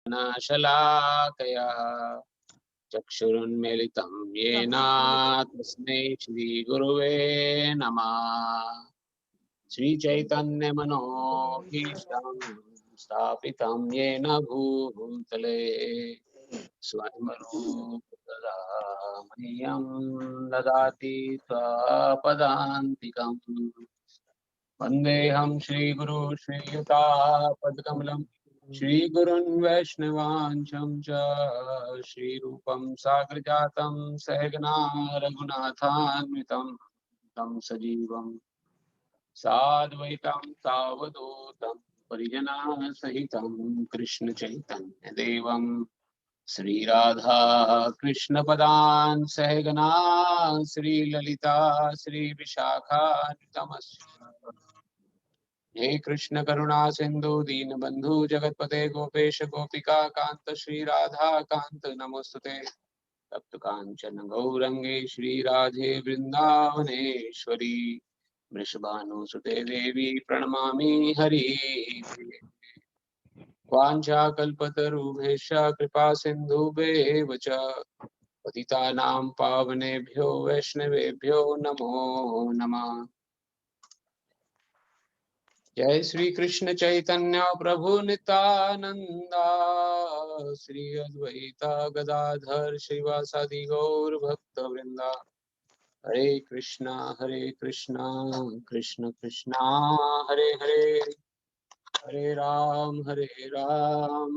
शलाकया चक्षुरुन्मीलितं येन तस्मै श्रीगुरुवे नमः। श्रीचैतन्यमनोभीष्टं स्थापितं येन भूतले स्वयं रूपदा मह्यं ददाति स्वपदान्तिकम्। वन्देऽहं श्रीगुरु श्रीयुतापदकमलं श्रीगुरुन् वैष्णवांशं च श्रीरूपं साग्रजातं सहगना रघुनाथान्वितं तं सजीवं साद्वैतं सावधूतं परिजनसहितं कृष्णचैतन्यदेवं श्रीराधा कृष्णपदान् सहगना श्रीललिता श्रीविशाखान्वितमस्य। हे कृष्ण करुणा सिंधु दीनबंधु जगतपते गोपेश गोपिका कांत श्री राधा कांत नमोस्तुते। तप्त कांचन गौरंगे श्री राधे वृंदावनेश्वरी वृषभानुसुते देवी प्रणमामि हरि। वाञ्छाकल्पतरुभ्यश्च कृपा सिन्धुभ्येव च पतितानां पावनेभ्यो वैष्णवेभ्यो नमो नमः। जय श्री कृष्ण चैतन्य प्रभु नित्यानंदा श्री अद्वैता गदाधर श्रीवासादि गौर भक्त वृंदा। हरे कृष्णा कृष्ण कृष्णा हरे हरे, हरे राम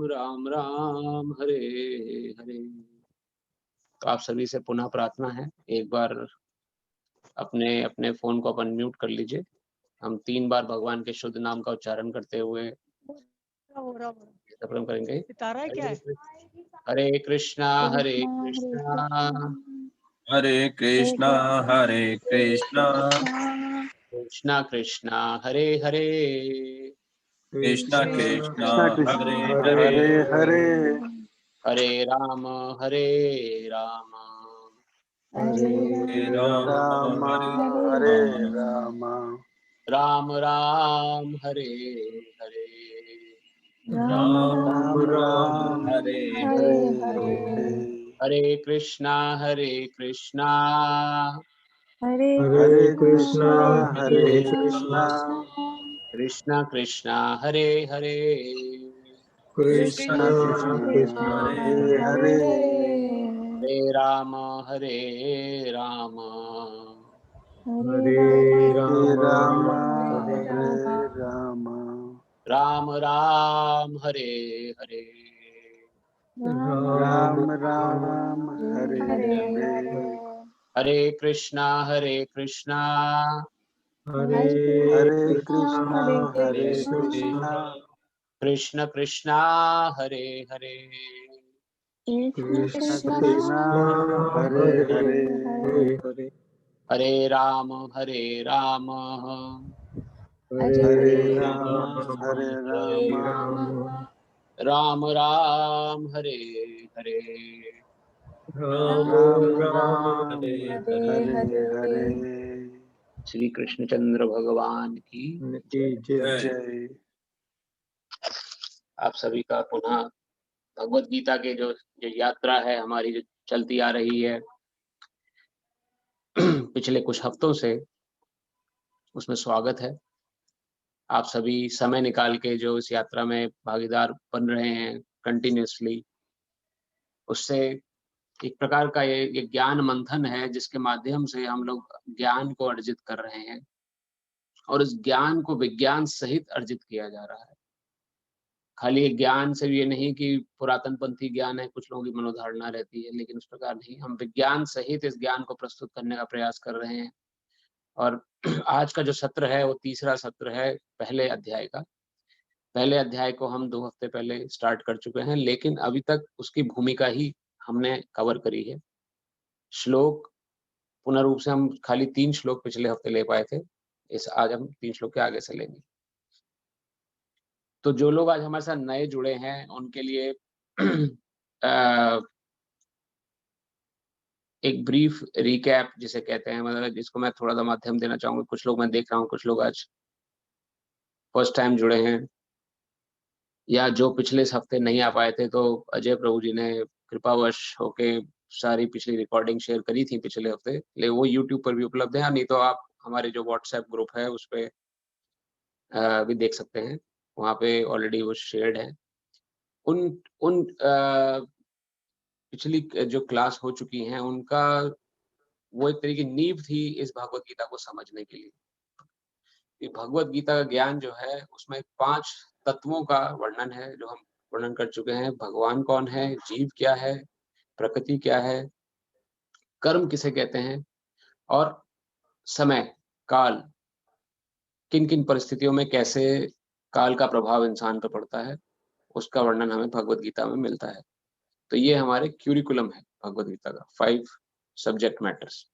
राम राम हरे हरे। तो आप सभी से पुनः प्रार्थना है, एक बार अपने अपने फोन को अपन म्यूट कर लीजिए। हम 3 बार भगवान के शुद्ध नाम का उच्चारण करते हुए सफलम करेंगे। हरे कृष्णा हरे कृष्णा कृष्णा कृष्णा हरे हरे, कृष्णा कृष्णा हरे हरे हरे, हरे राम हरे राम हरे राम, राम राम हरे हरे, राम राम हरे हरे हरे, हरे कृष्णा कृष्णा हरे कृष्णा कृष्णा कृष्णा हरे हरे, कृष्णा कृष्णा हरे हरे, हरे राम हरे राम, हरे राम हरे राम, राम राम हरे हरे, राम राम हरे हरे, हरे कृष्णा कृष्णा हरे कृष्णा कृष्ण कृष्णा हरे हरे, कृष्ण कृष्णा हरे हरे, हरे राम हरे राम राम राम हरे हरे, राम राम हरे हरे। श्री कृष्णचंद्र भगवान की जय। आप सभी का पुनः भगवत गीता के जो यात्रा है हमारी, जो चलती आ रही है पिछले कुछ हफ्तों से, उसमें स्वागत है। आप सभी समय निकाल के जो इस यात्रा में भागीदार बन रहे हैं कंटिन्यूसली, उससे एक प्रकार का ये ज्ञान मंथन है जिसके माध्यम से हम लोग ज्ञान को अर्जित कर रहे हैं, और इस ज्ञान को विज्ञान सहित अर्जित किया जा रहा है। खाली ज्ञान से ये नहीं कि पुरातन पंथी ज्ञान है, कुछ लोगों की मनोधारणा रहती है, लेकिन उस प्रकार नहीं, हम विज्ञान सहित इस ज्ञान को प्रस्तुत करने का प्रयास कर रहे हैं। और आज का जो सत्र है वो तीसरा सत्र है पहले अध्याय का। पहले अध्याय को हम 2 हफ्ते पहले स्टार्ट कर चुके हैं, लेकिन अभी तक उसकी भूमिका ही हमने कवर करी है। श्लोक पूर्ण रूप से हम खाली 3 श्लोक पिछले हफ्ते ले पाए थे, आज हम 3 श्लोक के आगे से लेंगे। तो जो लोग आज हमारे साथ नए जुड़े हैं उनके लिए एक ब्रीफ रिकैप जिसे कहते हैं, मतलब जिसको मैं थोड़ा सा माध्यम देना चाहूंगा। कुछ लोग मैं देख रहा हूँ, कुछ लोग आज फर्स्ट टाइम जुड़े हैं। या जो पिछले हफ्ते नहीं आ पाए थे, तो अजय प्रभु जी ने कृपावश होके सारी पिछली रिकॉर्डिंग शेयर करी थी पिछले हफ्ते, ले वो यूट्यूब पर भी उपलब्ध है, नहीं तो आप हमारे जो व्हाट्सएप ग्रुप है उस पे भी देख सकते हैं। वहाँ पे ऑलरेडी वो शेयर्ड है। उन उन पिछली जो क्लास हो चुकी हैं, उनका वो एक तरह की नींव थी इस भगवत गीता को समझने के लिए। कि भगवत गीता का ज्ञान जो है, उसमें 5 तत्वों का वर्णन है, जो हम वर्णन कर चुके हैं। भगवान कौन है? जीव क्या है? प्रकृति क्या है? कर्म किसे कहते हैं? और समय, काल, किन-किन परिस्थितियों में कैसे काल का प्रभाव इंसान पे पड़ता है, उसका वर्णन हमें भगवत गीता में मिलता है। तो ये हमारे क्यूरिकुलम है भगवत गीता का, 5 सब्जेक्ट मैटर्स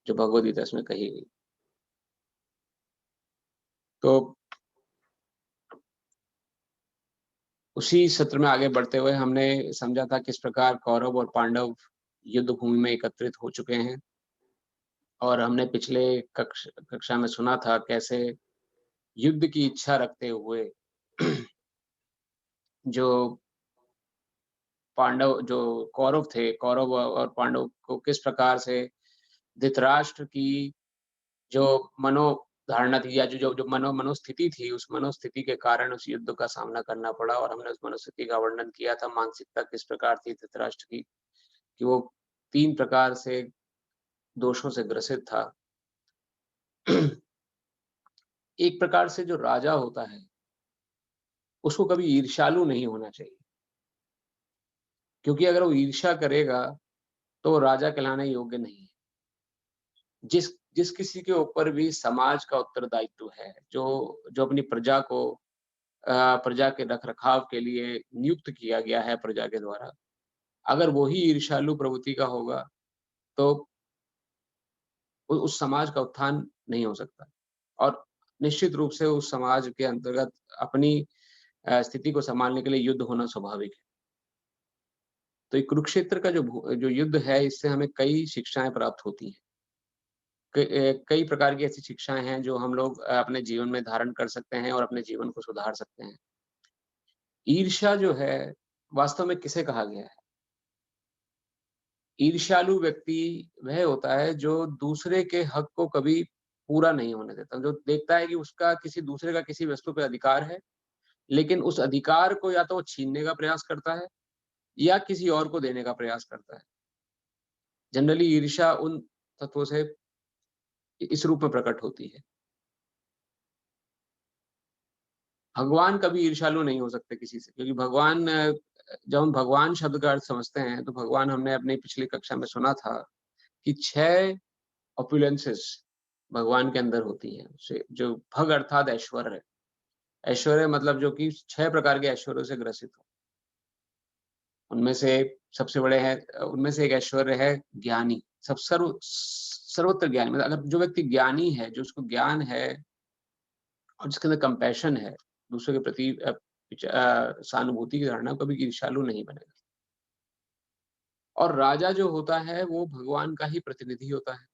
जो भगवत गीता इसमें कही गई। तो उसी सत्र में आगे बढ़ते हुए हमने समझा था किस प्रकार कौरव और पांडव युद्ध भूमि में एकत्रित हो चुके हैं, और हमने पिछले कक्षा में सुना था कैसे युद्ध की इच्छा रखते हुए जो कौरव थे, कौरव और पांडव को किस प्रकार से धृतराष्ट्र की जो मनोधारणा थी, या जो जो मनोस्थिति थी, उस मनोस्थिति के कारण उस युद्ध का सामना करना पड़ा, और हमने उस मनोस्थिति का वर्णन किया था। मानसिकता किस प्रकार थी धृतराष्ट्र की, कि वो 3 प्रकार से दोषों से ग्रसित था। एक प्रकार से जो राजा होता है, उसको कभी ईर्ष्यालु नहीं होना चाहिए, क्योंकि अगर वो ईर्ष्या करेगा, तो वो राजा कहलाने योग्य नहीं है। जिस जिस किसी के ऊपर भी समाज का उत्तरदायित्व है, जो अपनी प्रजा को प्रजा के रख-रखाव के लिए नियुक्त किया गया है प्रजा के द्वारा, अगर वो ही ईर्ष्यालु प्रवृत्ति का होगा, तो उस समाज का उत्थान नहीं हो सकता, और निश्चित रूप से उस समाज के अंतर्गत अपनी स्थिति को सँभालने के लिए युद्ध होना स्वाभाविक है। तो ये कुरुक्षेत्र का जो युद्ध है, इससे हमें कई शिक्षाएँ प्राप्त होती हैं। कई प्रकार की ऐसी शिक्षाएँ हैं जो हम लोग अपने जीवन में धारण कर सकते हैं और अपने जीवन को सुधार सकते हैं। ईर्ष्या जो है, वास्तव में किसे कहा गया है? ईर्ष्यालु व्यक्ति वह होता है जो दूसरे के हक को कभी पूरा नहीं होने देता, जो देखता है कि उसका किसी दूसरे का किसी वस्तु पे अधिकार है, लेकिन उस अधिकार को या तो वो छीनने का प्रयास करता है या किसी और को देने का प्रयास करता है। जनरली ईर्ष्या उन तत्वों से इस रूप में प्रकट होती है। भगवान कभी ईर्ष्यालु नहीं हो सकते किसी से, क्योंकि भगवान जब हम भगवान शब्द का अर्थ समझते हैं, तो भगवान हमने अपनी पिछली कक्षा में सुना था कि 6 ओपुलेंसेस भगवान के अंदर होती हैं। से जो भग अर्थात ऐश्वर्य, ऐश्वर्य मतलब जो कि 6 प्रकार के ऐश्वर्यों से ग्रसित हो। उनमें से सबसे बड़े हैं, उनमें से एक ऐश्वर्य है ज्ञानी, सर्वत्र ज्ञानी, मतलब अगर जो व्यक्ति ज्ञानी है, जो उसको ज्ञान है और जिसके अंदर कंपैशन है, दूसरे के प्रति सहानुभूति की धारणा, कभी ईर्ष्यालु नहीं बनेगा। और राजा जो होता है, वो भगवान का ही प्रतिनिधि होता है।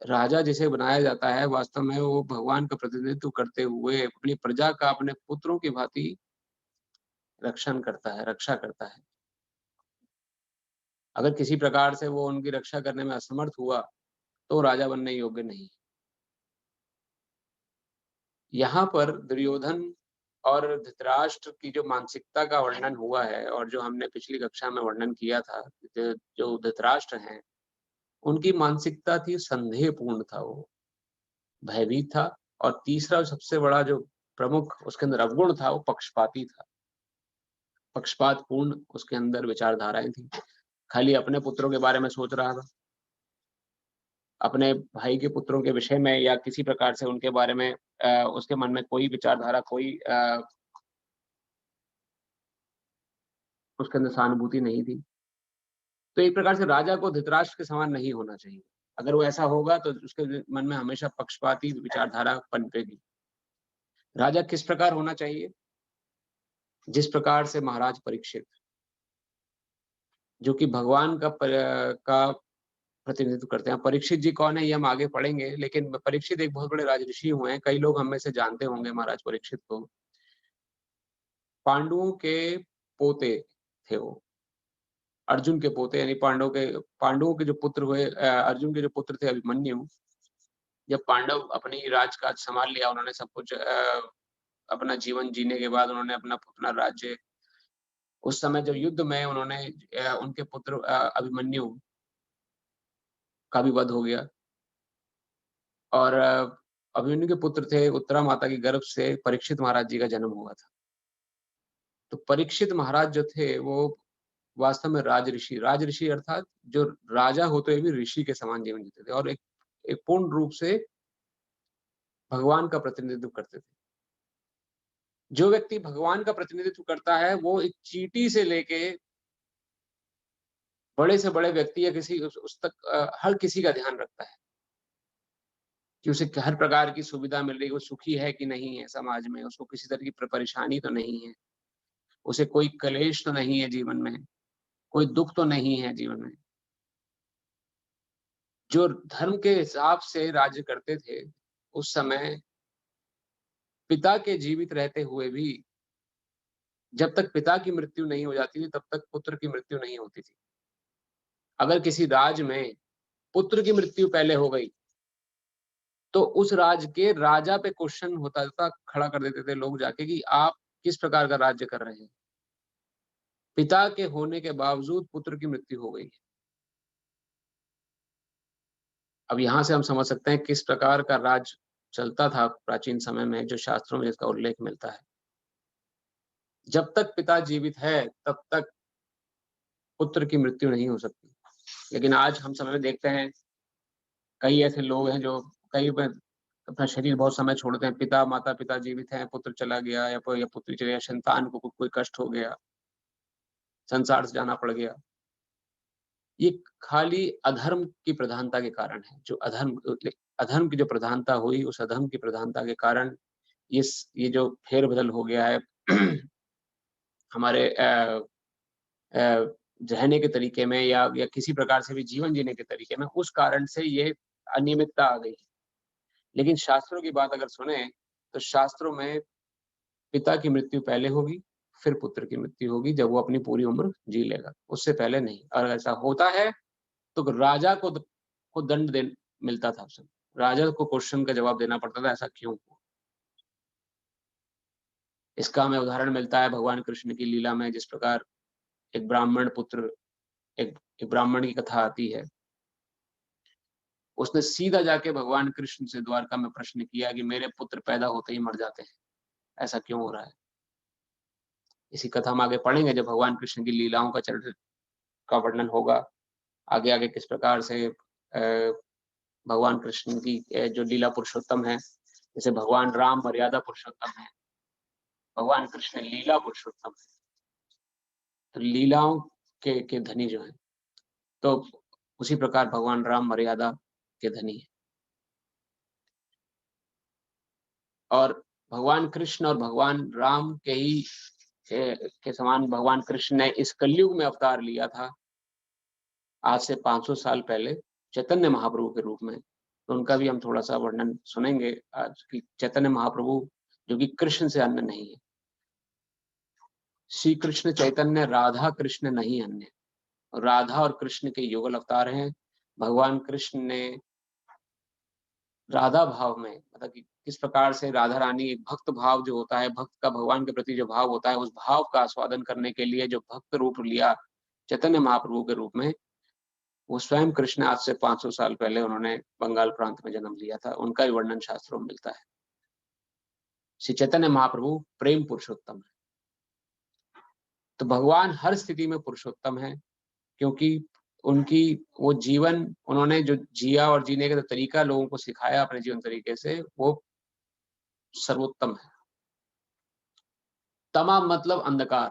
राजा जिसे बनाया जाता है, वास्तव में वो भगवान का प्रतिनिधित्व करते हुए अपनी प्रजा का अपने पुत्रों की भांति रक्षा करता है। अगर किसी प्रकार से वो उनकी रक्षा करने में असमर्थ हुआ, तो राजा बनने योग्य नहीं। यहाँ पर दुर्योधन और धृतराष्ट्र की जो मानसिकता का वर्णन हुआ है, और जो हमने पिछली कक्षा में वर्णन किया था, जो धृतराष्ट्र हैं, उनकी मानसिकता थी संदेहपूर्ण था, वो भयभीत था, और तीसरा सबसे बड़ा जो प्रमुख उसके अंदर अवगुण था, वो पक्षपाती था। पक्षपातपूर्ण उसके अंदर विचारधाराएँ थी। खाली अपने पुत्रों के बारे में सोच रहा था। अपने भाई के पुत्रों के विषय में या किसी प्रकार से उनके बारे में उसके मन में कोई विचारधारा, कोई उसके अंदर सहानुभूति नहीं थी। तो एक प्रकार से राजा को धृतराष्ट्र के समान नहीं होना चाहिए। अगर वो ऐसा होगा, तो उसके मन में हमेशा पक्षपाती विचारधारा पनपेगी। राजा किस प्रकार होना चाहिए? जिस प्रकार से महाराज परीक्षित, जो कि भगवान का प्रतिनिधित्व करते हैं। परीक्षित जी कौन है, ये हम आगे पढ़ेंगे, लेकिन परीक्षित एक बहुत बड़े राजऋषि हुए हैं। कई लोग हम में से जानते होंगे महाराज परीक्षित को। पांडवों के पोते थे वो, अर्जुन के पोते, यानी पांडवों के जो पुत्र हुए, अर्जुन के जो पुत्र थे अभिमन्यु, जब पांडव अपनी राजकाज संभाल लिया, उन्होंने सब कुछ अपना जीवन जीने के बाद उन्होंने अपना अपना राज्य, उस समय जब युद्ध में उन्होंने उनके पुत्र अभिमन्यु का भी वध हो गया, और अभिमन्यु के पुत्र थे उत्तरा माता के गर्भ से परीक्षित महाराज जी का जन्म हुआ था। तो परीक्षित महाराज जो थे वो वास्तव में राज ऋषि अर्थात जो राजा होते हुए भी ऋषि के समान जीवन जीते थे, और एक पूर्ण रूप से भगवान का प्रतिनिधित्व करते थे। जो व्यक्ति भगवान का प्रतिनिधित्व करता है वो एक चींटी से लेके बड़े से बड़े व्यक्ति या किसी उस तक हर किसी का ध्यान रखता है कि उसे हर प्रकार की सुविधा मिल रही है, वो सुखी है कि नहीं है समाज में, उसको किसी तरह की परेशानी तो नहीं है, उसे कोई क्लेश तो नहीं है जीवन में, कोई दुख तो नहीं है जीवन में। जो धर्म के हिसाब से राज्य करते थे उस समय, पिता के जीवित रहते हुए भी जब तक पिता की मृत्यु नहीं हो जाती थी तब तक पुत्र की मृत्यु नहीं होती थी। अगर किसी राज में पुत्र की मृत्यु पहले हो गई तो उस राज के राजा पे क्वेश्चन होता था, खड़ा कर देते थे लोग जाके कि आप किस प्रकार का राज्य कर रहे हैं, पिता के होने के बावजूद पुत्र की मृत्यु हो गई है। अब यहां से हम समझ सकते हैं किस प्रकार का राज चलता था प्राचीन समय में, जो शास्त्रों में इसका उल्लेख मिलता है। जब तक पिता जीवित है तब तक पुत्र की मृत्यु नहीं हो सकती। लेकिन आज हम समय में देखते हैं कई ऐसे लोग हैं जो कई अपना शरीर बहुत समय छोड़ते हैं, माता पिता जीवित हैं, पुत्र चला गया या पुत्री चली गया, संतान को कोई कष्ट हो गया, संसार से जाना पड़ गया। ये खाली अधर्म की प्रधानता के कारण है। जो अधर्म की जो प्रधानता हुई, उस अधर्म की प्रधानता के कारण ये जो फेरबदल हो गया है हमारे रहने के तरीके में या किसी प्रकार से भी जीवन जीने के तरीके में, उस कारण से ये अनियमितता आ गई है। लेकिन शास्त्रों की बात अगर सुने तो शास्त्रों में पिता की मृत्यु पहले होगी, फिर पुत्र की मृत्यु होगी जब वो अपनी पूरी उम्र जी लेगा, उससे पहले नहीं। और ऐसा होता है तो राजा को दंड मिलता था। उसे राजा को क्वेश्चन का जवाब देना पड़ता था, ऐसा क्यों हुआ। इसका हमें उदाहरण मिलता है भगवान कृष्ण की लीला में, जिस प्रकार एक ब्राह्मण पुत्र, एक ब्राह्मण की कथा आती है। उसने सीधा जाके भगवान कृष्ण से द्वारका में प्रश्न किया कि मेरे पुत्र पैदा होते ही मर जाते हैं, ऐसा क्यों हो रहा है। इसी कथा हम आगे पढ़ेंगे जब भगवान कृष्ण की लीलाओं का वर्णन होगा। आगे आगे किस प्रकार से भगवान कृष्ण की जो लीला पुरुषोत्तम है, जैसे भगवान राम मर्यादा पुरुषोत्तम है, भगवान कृष्ण लीला पुरुषोत्तम है, तो लीलाओं के धनी जो है, तो उसी प्रकार भगवान राम मर्यादा के धनी है। और भगवान कृष्ण और भगवान राम के समान भगवान कृष्ण ने इस कलयुग में अवतार लिया था आज से 500 साल पहले चैतन्य महाप्रभु के रूप में। तो उनका भी हम थोड़ा सा वर्णन सुनेंगे आज की। चैतन्य महाप्रभु जो कि कृष्ण से अन्य नहीं है, श्री कृष्ण चैतन्य राधा कृष्ण नहीं अन्य, राधा और कृष्ण के युगल अवतार हैं। भगवान कृष्ण ने राधा भाव में, मतलब कि किस प्रकार से राधा रानी भक्त भाव जो होता है, भक्त का भगवान के प्रति जो भाव होता है, उस भाव का आस्वादन करने के लिए जो भक्त रूप लिया चैतन्य महाप्रभु के रूप में, वो स्वयं कृष्ण आज से 500 साल पहले उन्होंने बंगाल प्रांत में जन्म लिया था। उनका भी वर्णन शास्त्रों में मिलता है। श्री चैतन्य महाप्रभु प्रेम पुरुषोत्तम है। तो भगवान हर स्थिति में पुरुषोत्तम है, क्योंकि उनकी वो जीवन उन्होंने जो जिया और जीने का तरीका लोगों को सिखाया अपने जीवन तरीके से, वो सर्वोत्तम है। तमा मतलब अंधकार,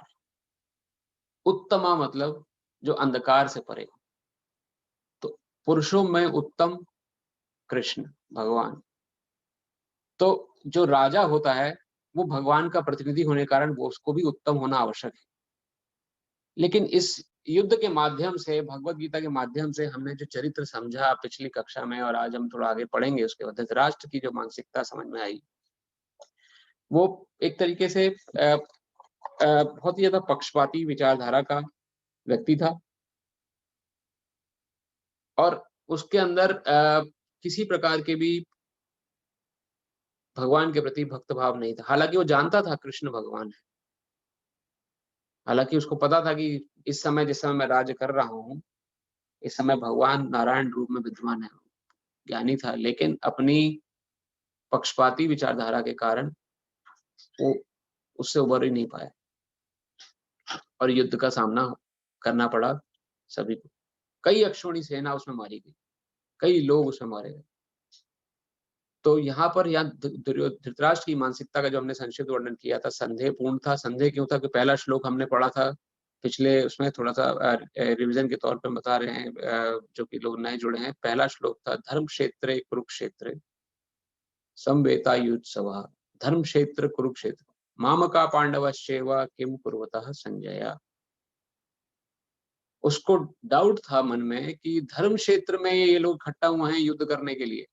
उत्तमा मतलब जो अंधकार से परे। तो पुरुषों में उत्तम कृष्ण भगवान। तो जो राजा होता है वो भगवान का प्रतिनिधि होने के कारण वो उसको भी उत्तम होना आवश्यक है। लेकिन इस युद्ध के माध्यम से, भगवत गीता के माध्यम से हमने जो चरित्र समझा पिछली कक्षा में, और आज हम थोड़ा आगे पढ़ेंगे, उसके बाद धृतराष्ट्र की जो मानसिकता समझ में आई, वो एक तरीके से बहुत ही ज्यादा पक्षपाती विचारधारा का व्यक्ति था और उसके अंदर किसी प्रकार के भी भगवान के प्रति भक्त भाव नहीं था। हालाँकि वो जानता था कृष्ण भगवान है। हालाँकि उसको पता था कि इस समय जिस समय मैं राज्य कर रहा हूँ, इस समय भगवान नारायण रूप में विद्यमान है। ज्ञानी था, लेकिन अपनी पक्षपाती विचारधारा के कारण वो उससे उभर ही नहीं पाया और युद्ध का सामना करना पड़ा सभी को। कई अक्षौणी सेना उसमें मारी गई, कई लोग उसमें मारे गए। तो यहाँ पर धृतराष्ट्र की मानसिकता का जो हमने संक्षिप्त वर्णन किया था, संदेहपूर्ण था। संदेह क्यों था? कि पहला श्लोक हमने पढ़ा था पिछले उसमें, थोड़ा-सा रिवीजन के तौर पे बता रहे हैं, जो कि लोग नए जुड़े हैं। पहला श्लोक था, धर्म क्षेत्रे कुरुक्षेत्रे समवेतायुत्सवः। धर्म क्षेत्र कुरुक्षेत्र, मामका पांडवश्चैव किम कुर्वतः संजय। उसको डाउट था मन में कि धर्म क्षेत्र में ये लोग इकट्ठा हुए हैं युद्ध करने के लिए।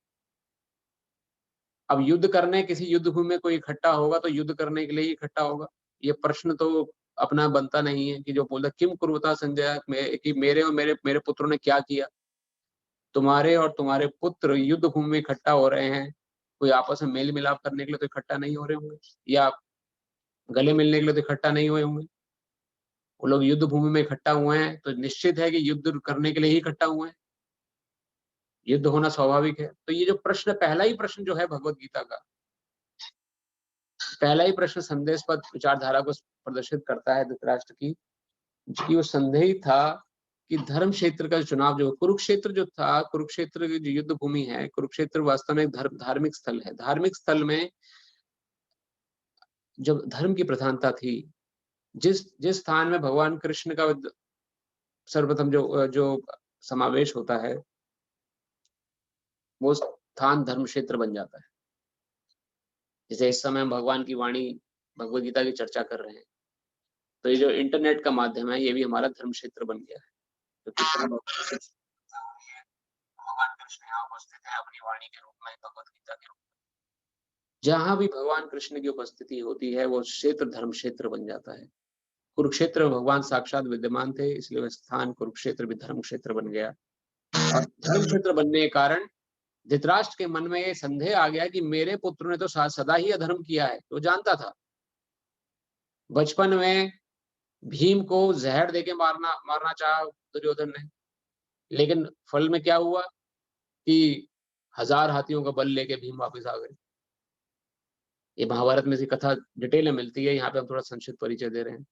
अब युद्ध करने, किसी युद्ध भूमि में कोई इकट्ठा होगा तो युद्ध करने के लिए ही इकट्ठा होगा। ये प्रश्न तो अपना बनता नहीं है कि जो बोलता किम कुर्वता संजय, कि मेरे और मेरे मेरे पुत्रों ने क्या किया। तुम्हारे और तुम्हारे पुत्र युद्ध भूमि में इकट्ठा हो रहे हैं, कोई आपस में मेल मिलाप करने के लिए तो इकट्ठा नहीं हो रहे होंगे, या गले मिलने के लिए तो इकट्ठा नहीं हुए होंगे। वो लोग युद्ध भूमि में इकट्ठा हुए हैं तो निश्चित है कि युद्ध करने के लिए ही इकट्ठा हुए हैं। युद्ध होना स्वाभाविक है। तो ये जो प्रश्न, पहला ही प्रश्न जो है भगवत गीता का, पहला ही प्रश्न संदेशपद विचारधारा को प्रदर्शित करता है धृतराष्ट्र की, कि वो संदेही था कि धर्म क्षेत्र का चुनाव जो कुरुक्षेत्र जो था, कुरुक्षेत्र की जो युद्ध भूमि है, कुरुक्षेत्र वास्तव में एक धार्मिक स्थल है। धार्मिक स्थल में जब धर्म की प्रधानता थी, जिस जिस स्थान में भगवान कृष्ण का सर्वप्रथम जो जो समावेश होता है, वो स्थान धर्म क्षेत्र बन जाता है। जैसे इस समय हम भगवान की वाणी, भगवद गीता की चर्चा कर रहे हैं, तो ये जो इंटरनेट का माध्यम है, ये भी हमारा धर्म क्षेत्र बन गया है। तो भगवान कृष्ण यहाँ उपस्थित है अपनी वाणी के रूप में, भगवद गीता के रूप में। जहां भी भगवान कृष्ण की उपस्थिति होती है, वो क्षेत्र धर्म क्षेत्र बन जाता है। कुरुक्षेत्र में भगवान साक्षात विद्यमान थे, इसलिए वह स्थान कुरुक्षेत्र भी धर्म क्षेत्र बन गया। और धर्म क्षेत्र बनने के कारण धृतराष्ट्र के मन में ये संदेह आ गया कि मेरे पुत्र ने तो सदा ही अधर्म किया है। तो जानता था, बचपन में भीम को जहर देके मारना मारना चाहा दुर्योधन ने, लेकिन फल में क्या हुआ कि 1000 हाथियों का बल लेके भीम वापस आ गए। ये महाभारत में से कथा डिटेल में मिलती है, यहाँ पे हम थोड़ा संक्षिप्त परिचय दे रहे हैं।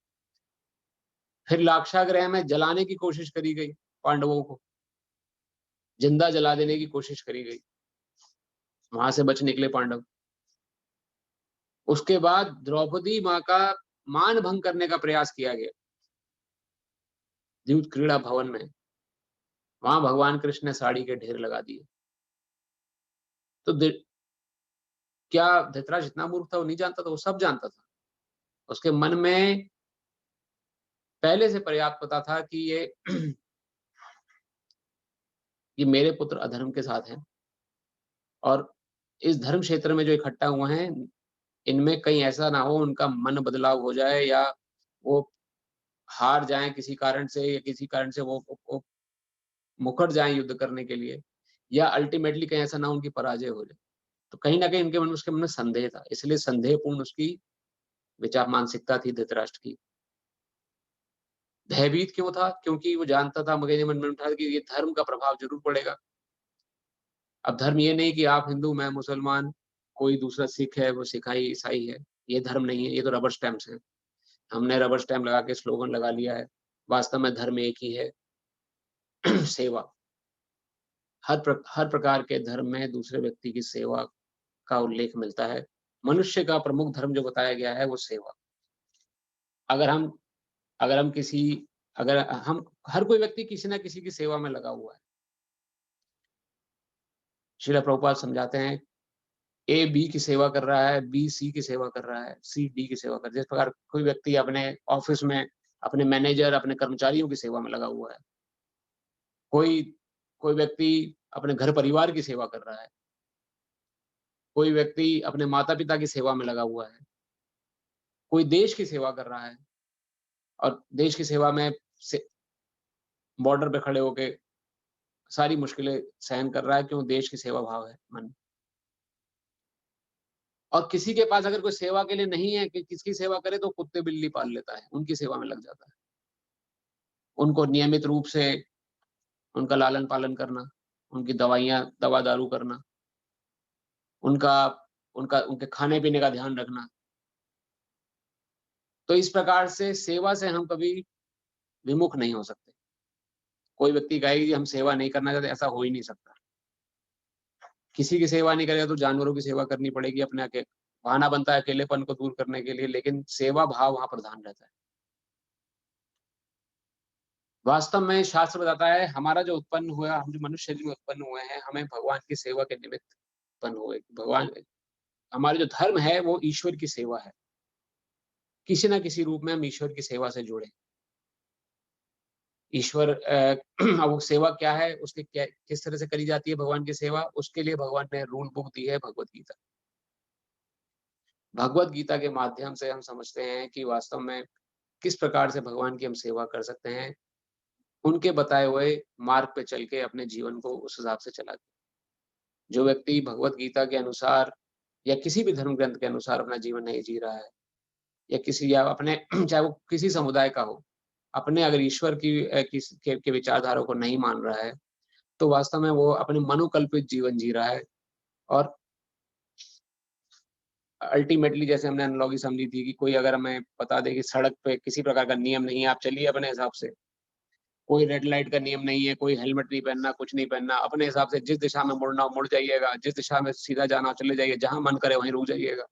फिर लाक्षागृह में जलाने की कोशिश करी गई, पांडवों को जिंदा जला देने की कोशिश करी गई, वहां से बच निकले पांडव। उसके बाद द्रौपदी माँ का मान भंग करने का प्रयास किया गया द्यूत क्रीड़ा भवन में, वहां भगवान कृष्ण ने साड़ी के ढेर लगा दिए। तो क्या धृतराष्ट्र इतना मूर्ख था? वो नहीं जानता था, वो सब जानता था। उसके मन में पहले से पर्याप्त पता था कि ये मेरे पुत्र अधर्म के साथ हैं, और इस धर्म क्षेत्र में जो इकट्ठा हुए हैं, इनमें कहीं ऐसा ना हो उनका मन बदलाव हो जाए, या वो हार जाएं किसी कारण से, या किसी कारण से वो मुकर जाएं युद्ध करने के लिए, या अल्टीमेटली कहीं ऐसा ना उनकी पराजय हो जाए। तो कहीं ना कहीं उनके मन में, उसके मन में संदेह था, इसलिए संदेहपूर्ण उसकी विचार मानसिकता थी धृतराष्ट्र की। भयभीत क्यों था? क्योंकि वो जानता था, मगज मन में उठा कि ये धर्म का प्रभाव जरूर पड़ेगा। अब धर्म ये नहीं कि आप हिंदू, मैं मुसलमान, कोई दूसरा सिख है, वो सिखाई ईसाई है, ये धर्म नहीं है। ये तो रबर स्टैम्प्स है। हमने रबर स्टैम्प लगा के स्लोगन लगा लिया है। वास्तव में धर्म एक ही है, सेवा। हर प्रकार के धर्म में दूसरे व्यक्ति की सेवा का उल्लेख मिलता है। मनुष्य का प्रमुख धर्म जो बताया गया है वो सेवा। अगर हम अगर हम किसी अगर हम हर कोई व्यक्ति किसी न किसी की सेवा में लगा हुआ है। श्रील प्रभुपाद समझाते हैं, ए बी की सेवा कर रहा है, बी सी की सेवा कर रहा है, सी डी की सेवा कर रहा है। जिस प्रकार कोई व्यक्ति अपने ऑफिस में अपने मैनेजर, अपने कर्मचारियों की सेवा में लगा हुआ है, कोई कोई व्यक्ति अपने घर परिवार की सेवा कर रहा है, कोई व्यक्ति अपने माता पिता की सेवा में लगा हुआ है, कोई देश की सेवा कर रहा है और देश की सेवा में से बॉर्डर पे खड़े होके सारी मुश्किलें सहन कर रहा है, क्यों? देश की सेवा भाव है मन में। और किसी के पास अगर कोई सेवा के लिए नहीं है कि किसकी सेवा करे, तो कुत्ते बिल्ली पाल लेता है, उनकी सेवा में लग जाता है। उनको नियमित रूप से उनका लालन-पालन करना, उनकी दवाइयाँ दवा-दारू करना, उनका उनका उनके खाने-पीने का ध्यान रखना। तो इस प्रकार से सेवा से हम कभी विमुख नहीं हो सकते। कोई व्यक्ति कहे कि हम सेवा नहीं करना चाहते, ऐसा हो ही नहीं सकता। किसी की सेवा नहीं करेगा तो जानवरों की सेवा करनी पड़ेगी, अपने बहाना बनता है अकेलेपन को दूर करने के लिए, लेकिन सेवा भाव वहाँ प्रधान रहता है। वास्तव में शास्त्र बताता है, हमारा जो उत्पन्न हुआ, हम जो मनुष्य शरीर में उत्पन्न हुए हैं, हमें भगवान की सेवा के निमित्त उत्पन्न हुए। भगवान हमारे जो धर्म है वो ईश्वर की सेवा है। किसी न किसी रूप में हम ईश्वर की सेवा से जुड़े। ईश्वर अब वो सेवा क्या है, उसकी क्या किस तरह से करी जाती है भगवान की सेवा, उसके लिए भगवान ने रूल बुक दी है, भगवत गीता। भगवत गीता के माध्यम से हम समझते हैं कि वास्तव में किस प्रकार से भगवान की हम सेवा कर सकते हैं, उनके बताए हुए मार्ग पे चल के अपने जीवन को उस हिसाब से चला के। जो व्यक्ति भगवत गीता के अनुसार या किसी भी धर्म ग्रंथ के अनुसार अपना जीवन नहीं जी रहा है, या किसी या अपने चाहे वो किसी समुदाय का हो, अपने अगर ईश्वर की के विचारधारा को नहीं मान रहा है, तो वास्तव में वो अपने मनोकल्पित जीवन जी रहा है। और अल्टीमेटली जैसे हमने एनालॉजी समझी थी कि कोई अगर हमें बता दे कि सड़क पे किसी प्रकार का नियम नहीं है, आप चलिए अपने हिसाब से। कोई रेड लाइट का नियम नहीं है, कोई हेलमेट नहीं पहनना, कुछ नहीं पहनना, अपने हिसाब से जिस दिशा में मुड़ना हो मुड़ जाइएगा, जिस दिशा में सीधा जाना हो चले जाइए, जहाँ मन करे वहीं रुक जाइएगा।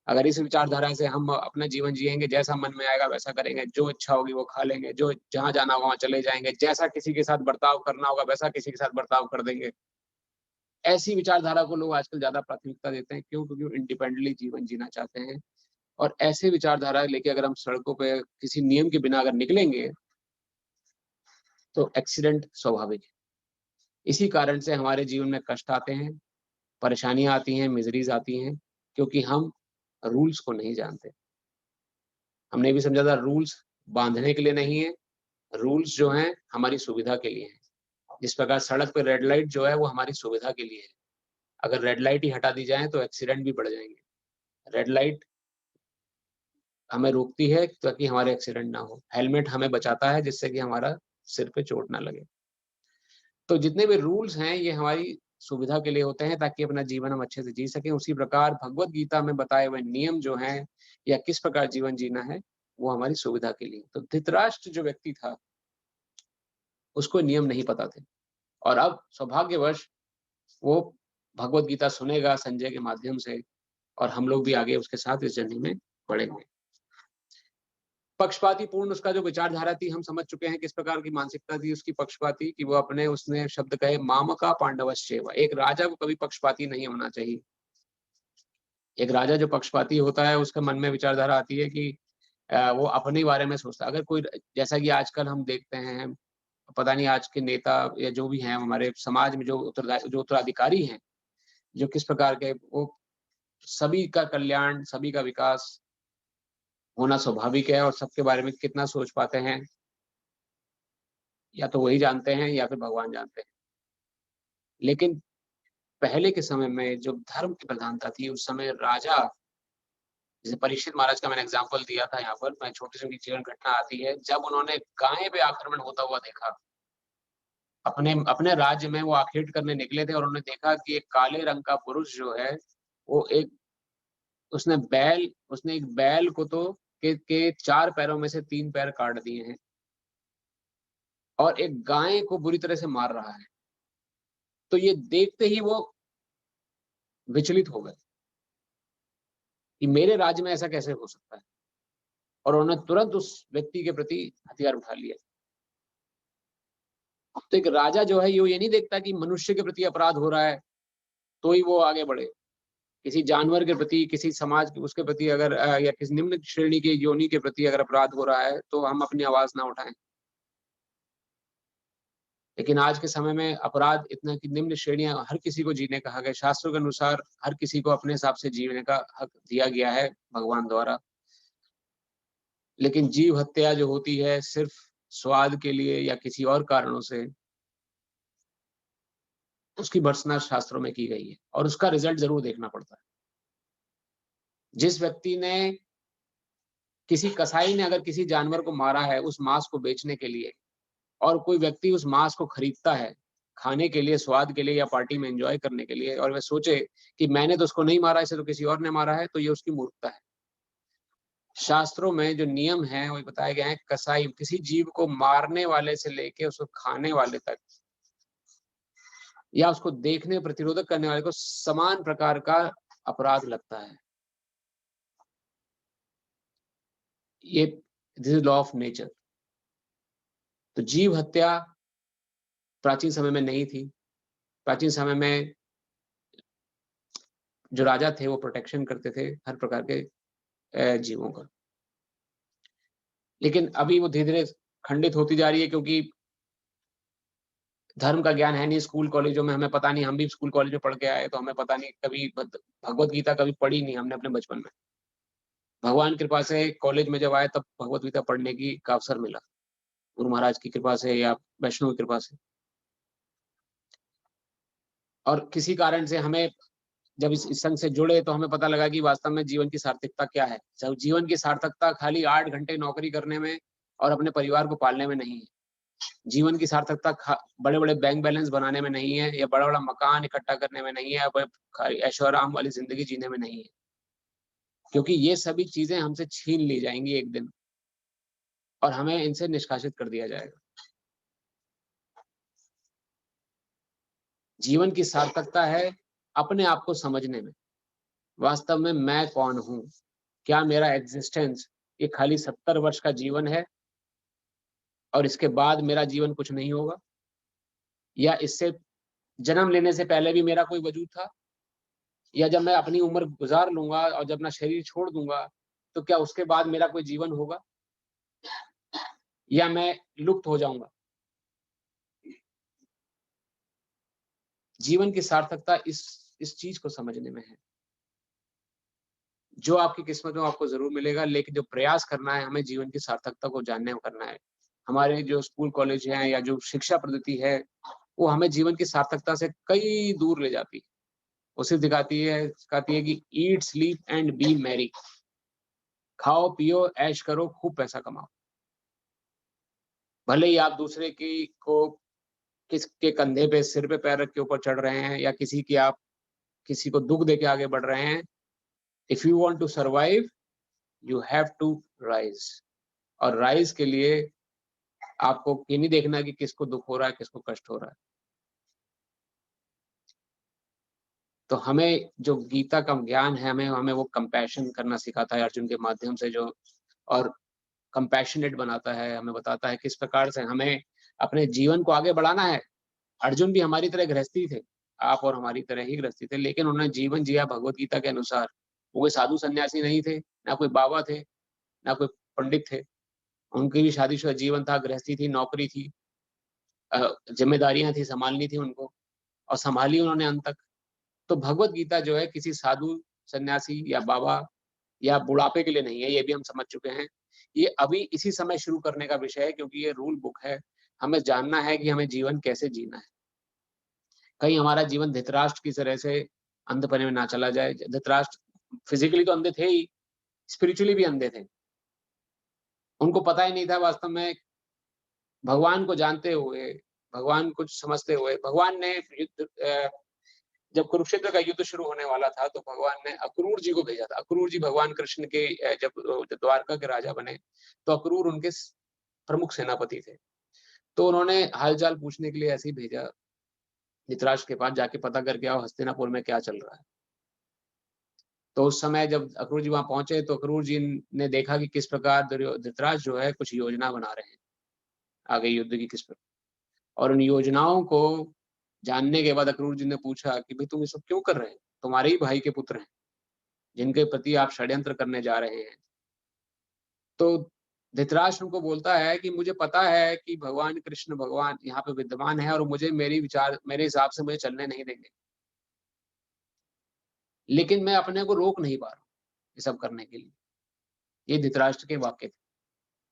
अगर इस विचारधारा से हम अपना जीवन जिएँगे, जैसा मन में आएगा वैसा करेंगे, जो इच्छा होगी वो खा लेंगे, जो जहाँ जाना होगा वहाँ चले जाएँगे, जैसा किसी के साथ बर्ताव करना होगा वैसा किसी के साथ बर्ताव कर देंगे। ऐसी विचारधारा को लोग आजकल ज़्यादा प्राथमिकता देते हैं, क्यों? क्योंकि वो इंडिपेंडेंटली जीवन जीना चाहते हैं। और ऐसे विचारधारा लेके अगर हम सड़कों पे किसी नियम के बिना अगर निकलेंगे, तो एक्सीडेंट स्वाभाविक है। इसी कारण से हमारे जीवन में कष्ट आते हैं, परेशानियाँ आती हैं, मिज़रीज़ आती हैं, क्योंकि हम रूल्स को नहीं जानते। हमने ये भी समझा था रूल्स बाँधने के लिए नहीं है, रूल्स जो हैं हमारी सुविधा के लिए हैं। जिस प्रकार सड़क पे रेड लाइट जो है वो हमारी सुविधा के लिए है। अगर रेड लाइट ही हटा दी जाए तो एक्सीडेंट भी बढ़ जाएँगे। रेड लाइट हमें रोकती है ताकि हमारे एक्सीडेंट ना हो। हेलमेट हमें बचाता है जिससे कि हमारा सिर पे चोट ना लगे। तो जितने भी रूल्स हैं ये हमारी सुविधा के लिए होते हैं ताकि अपना जीवन हम अच्छे से जी सकें। उसी प्रकार भगवत गीता में बताए हुए नियम जो हैं या किस प्रकार जीवन जीना है, वो हमारी सुविधा के लिए। तो धृतराष्ट्र जो व्यक्ति था, उसको नियम नहीं पता थे और अब सौभाग्यवश वो भगवत गीता सुनेगा संजय के माध्यम से और हम लोग भी आगे उसके साथ इस जर्नी में बढ़ेंगे। पक्षपातीपूर्ण उसका जो विचारधारा थी, हम समझ चुके हैं किस प्रकार की मानसिकता थी उसकी पक्षपाती कि वो अपने उसने शब्द कहे मामका पांडवश्चैव। एक राजा को कभी पक्षपाती नहीं होना चाहिए। एक राजा जो पक्षपाती होता है उसके मन में विचारधारा आती है कि वो अपने बारे में सोचता है। अगर कोई जैसा कि आजकल हम देखते हैं, पता नहीं आज के नेता या जो भी हैं हमारे समाज में जो उत्तराधिकारी हैं, जो किस प्रकार के वो सभी का कल्याण, सभी का विकास होना स्वाभाविक है और सबके बारे में कितना सोच पाते हैं, या तो वही जानते हैं या फिर भगवान जानते हैं। लेकिन पहले के समय में जो धर्म की प्रधानता थी, उस समय राजा जैसे परीक्षित महाराज का मैंने एग्ज़ाम्पल दिया था यहाँ पर, मैं छोटी सी उनकी जीवन घटना आती है, जब उन्होंने गाय पे आक्रमण होता हुआ देखा, अपने अपने राज्य में वो आखेट करने निकले थे और उन्होंने देखा कि एक काले रंग का पुरुष जो है, वो एक उसने एक बैल को तो के 4 पैरों में से 3 पैर काट दिए हैं और एक गाय को बुरी तरह से मार रहा है। तो ये देखते ही वो विचलित हो गए कि मेरे राज्य में ऐसा कैसे हो सकता है? और उन्होंने तुरंत उस व्यक्ति के प्रति हथियार उठा लिया। तो एक राजा जो है ये नहीं देखता कि मनुष्य के प्रति अपराध हो रहा है, तो ही वो आगे बढ़े। किसी जानवर के प्रति, किसी समाज के उसके प्रति अगर या किसी निम्न श्रेणी के योनि के प्रति अगर अपराध हो रहा है, तो हम अपनी आवाज़ ना उठाएँ। लेकिन आज के समय में अपराध इतना कि निम्न श्रेणियाँ हर किसी को जीने का हक है। शास्त्रों के अनुसार हर किसी को अपने हिसाब से जीने का हक दिया गया है भगवान द्वारा। लेकिन जीव हत्या जो होती है सिर्फ स्वाद के लिए या किसी और कारणों से, उसकी भर्त्सना शास्त्रों में की गई है और उसका रिजल्ट ज़रूर देखना पड़ता है। जिस व्यक्ति ने, किसी कसाई ने अगर किसी जानवर को मारा है उस मांस को बेचने के लिए, और कोई व्यक्ति उस मांस को खरीदता है खाने के लिए, स्वाद के लिए या पार्टी में एन्जॉय करने के लिए, और वह सोचे कि मैंने तो उसको नहीं मारा, इसे तो किसी और ने मारा है, तो ये उसकी मूर्खता है। शास्त्रों में जो नियम हैं वो बताए गए हैं, कसाई किसी जीव को मारने वाले से लेके उसको खाने वाले तक या उसको देखने, प्रतिरोधक करने वाले को समान प्रकार का अपराध लगता है। ये this is law of nature. तो जीव हत्या प्राचीन समय में नहीं थी। प्राचीन समय में जो राजा थे वो प्रोटेक्शन करते थे हर प्रकार के जीवों का। लेकिन अभी वो धीरे-धीरे खंडित होती जा रही है, क्योंकि धर्म का ज्ञान है नहीं स्कूल कॉलेजों में, हमें पता नहीं, हम भी स्कूल कॉलेज में पढ़ के आए तो हमें पता नहीं, कभी भगवत गीता कभी पढ़ी नहीं हमने अपने बचपन में। भगवान की कृपा से कॉलेज में जब आए तब भगवत गीता पढ़ने का अवसर मिला, गुरु महाराज की कृपा से या वैष्णव की कृपा से। और किसी कारण से हमें जब इस संघ से जुड़े तो हमें पता लगा कि वास्तव में जीवन की सार्थकता क्या है। जब जीवन की सार्थकता खाली 8 घंटे नौकरी करने में और अपने परिवार को पालने में नहीं है। जीवन की सार्थकता बड़े-बड़े बैंक बैलेंस बनाने में नहीं है, या बड़ा-बड़ा मकान इकट्ठा करने में नहीं है, या ऐशो-आराम वाली ज़िंदगी जीने में नहीं है। क्योंकि ये सभी चीज़ें हमसे छीन ली जाएँगी एक दिन और हमें इनसे निष्कासित कर दिया जाएगा। जीवन की सार्थकता है अपने आप को समझने में। वास्तव में मैं कौन हूँ? क्या मेरा एक्जिस्टेंस ये खाली 70 वर्ष का जीवन है और इसके बाद मेरा जीवन कुछ नहीं होगा? या इससे जन्म लेने से पहले भी मेरा कोई वजूद था? या जब मैं अपनी उम्र गुज़ार लूँगा और जब अपना शरीर छोड़ दूँगा, तो क्या उसके बाद मेरा कोई जीवन होगा? या मैं लुप्त हो जाऊँगा? जीवन की सार्थकता इस चीज़ को समझने में है। जो आपकी किस्मत में आपको ज़रूर मिलेगा, लेकिन जो प्रयास करना है हमें जीवन की सार्थकता को जानने को करना है। हमारे जो स्कूल कॉलेज हैं या जो शिक्षा पद्धति है, वो हमें जीवन की सार्थकता से कई दूर ले जाती है। वो सिर्फ़ सिखाती है कि ईट, स्लीप एंड बी मैरी। खाओ, पियो, ऐश करो, खूब पैसा कमाओ। भले ही आप दूसरे किसके कंधे पे, सिर पे पैर रख के ऊपर चढ़ रहे हैं, या आप किसी को दुःख देके आगे बढ़ रहे हैं। If you want to survive, you have to rise. और राइज़ के लिए आपको ये नहीं देखना कि किसको दुःख हो रहा है, किसको कष्ट हो रहा है। तो हमें जो गीता का ज्ञान है, हमें हमें वो कंपैशन करना सिखाता है अर्जुन के माध्यम से, जो और कंपैशनेट बनाता है, हमें बताता है किस प्रकार से हमें अपने जीवन को आगे बढ़ाना है। अर्जुन भी हमारी तरह गृहस्थी थे, आप और हमारी तरह ही गृहस्थी थे, लेकिन उन्होंने जीवन जिया भगवत गीता के अनुसार। वो कोई साधु सन्यासी नहीं थे, ना कोई बाबा थे, ना कोई पंडित थे। उनकी भी शादीशुदा जीवन था, गृहस्थी थी, नौकरी थी, ज़िम्मेदारियाँ थी, सँभालनी थी उनको, और सँभाली उन्होंने अंत तक। तो भगवत गीता जो है किसी साधु, सन्यासी या बाबा या बुढ़ापे के लिए नहीं है, ये भी हम समझ चुके हैं। ये अभी इसी समय शुरू करने का विषय है, क्योंकि ये रूल बुक है। हमें जानना है कि हमें जीवन कैसे जीना है। कहीं हमारा जीवन धृतराष्ट्र की तरह से अंधपने में ना चला जाए। धृतराष्ट्र फिज़िकली तो अंधे थे ही, स्पिरिचुअली भी अंधे थे। उनको पता ही नहीं था वास्तव में, भगवान को जानते हुए, भगवान को समझते हुए, भगवान ने जब कुरुक्षेत्र का युद्ध शुरू होने वाला था, तो भगवान ने अक्रूर जी को भेजा था। अक्रूर जी भगवान कृष्ण के जब द्वारका के राजा बने, तो अक्रूर उनके प्रमुख सेनापति थे। तो उन्होंने हाल-चाल पूछने के लिए ऐसे ही भेजा, धृतराष्ट्र के पास जाके पता करके आओ हस्तिनापुर में क्या चल रहा है। तो उस समय जब अक्रूर जी वहाँ पहुँचे, तो अक्रूर जी ने देखा कि किस प्रकार धृतराष्ट्र जो है कुछ योजना बना रहे हैं, आगे युद्ध की और उन योजनाओं को जानने के बाद अक्रूर जी ने पूछा कि भई तुम ये सब क्यों कर रहे हैं? तुम्हारे ही भाई के पुत्र हैं, जिनके प्रति आप षड्यंत्र करने जा रहे हैं। तो धृतराष्ट्र उनको बोलता है कि मुझे पता है कि भगवान कृष्ण भगवान यहाँ पे विद्यमान है और मुझे मेरे हिसाब से मुझे चलने नहीं देंगे। लेकिन मैं अपने को रोक नहीं पा रहा हूँ, ये सब करने के लिए। ये धृतराष्ट्र के वाक्य थे।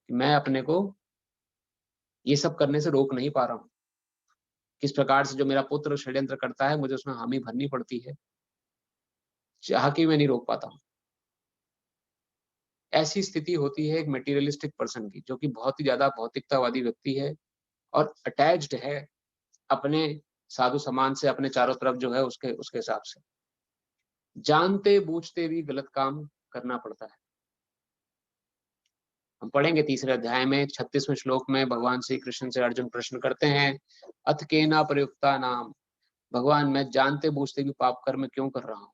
कि मैं अपने को ये सब करने से रोक नहीं पा रहा हूँ। किस प्रकार से जो मेरा पुत्र षड्यंत्र करता है, मुझे उसमें हामी भरनी पड़ती है, चाह के मैं नहीं रोक पाता हूँ। ऐसी स्थिति होती है एक मटेरियलिस्टिक पर्सन की, जो कि बहुत ही ज़्यादा भौतिकतावादी व्यक्ति है और अटैच्ड है अपने साधु समाज से, अपने चारों तरफ जो है उसके उसके हिसाब से। जानते-बूझते भी गलत काम करना पड़ता है। हम पढ़ेंगे तीसरे अध्याय में 36वें श्लोक में भगवान श्री कृष्ण से अर्जुन प्रश्न करते हैं, अथ केना प्रयुक्ता नाम, भगवान मैं जानते-बूझते भी पाप कर्म क्यों कर रहा हूँ?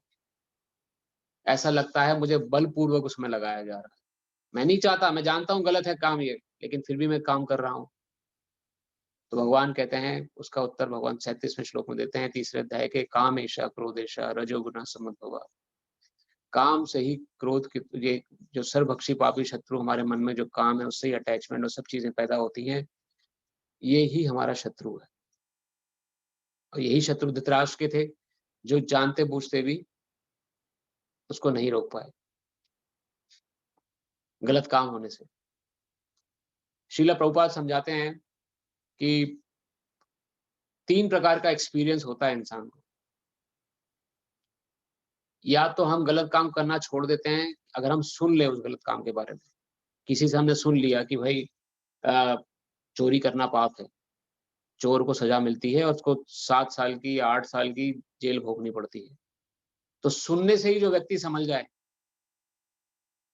ऐसा लगता है मुझे बलपूर्वक उसमें लगाया जा रहा है। मैं नहीं चाहता, मैं जानता हूँ गलत है काम ये, लेकिन फिर भी मैं काम कर रहा हूँ। तो भगवान कहते हैं, उसका उत्तर भगवान 37वें श्लोक में देते हैं तीसरे अध्याय के, कामेशा क्रोधेशा रजोगुणः समुद्भवा। काम से ही क्रोध की ये जो सर्वभक्षी पापी शत्रु हमारे मन में जो काम है उससे ही अटैचमेंट और सब चीजें पैदा होती हैं, ये ही हमारा शत्रु है। और यही शत्रु धृतराष्ट्र के थे, जो जानते बूझते भी उसको नहीं रोक पाए गलत काम होने से। श्रील प्रभुपाद समझाते हैं कि 3 प्रकार का एक्सपीरियंस होता है इंसान को। या तो हम गलत काम करना छोड़ देते हैं, अगर हम सुन लें उस गलत काम के बारे में। किसी से हमने सुन लिया कि भाई चोरी करना पाप है, चोर को सजा मिलती है और उसको 7 साल की या 8 साल की जेल भोगनी पड़ती है। तो सुनने से ही जो व्यक्ति समझ जाए,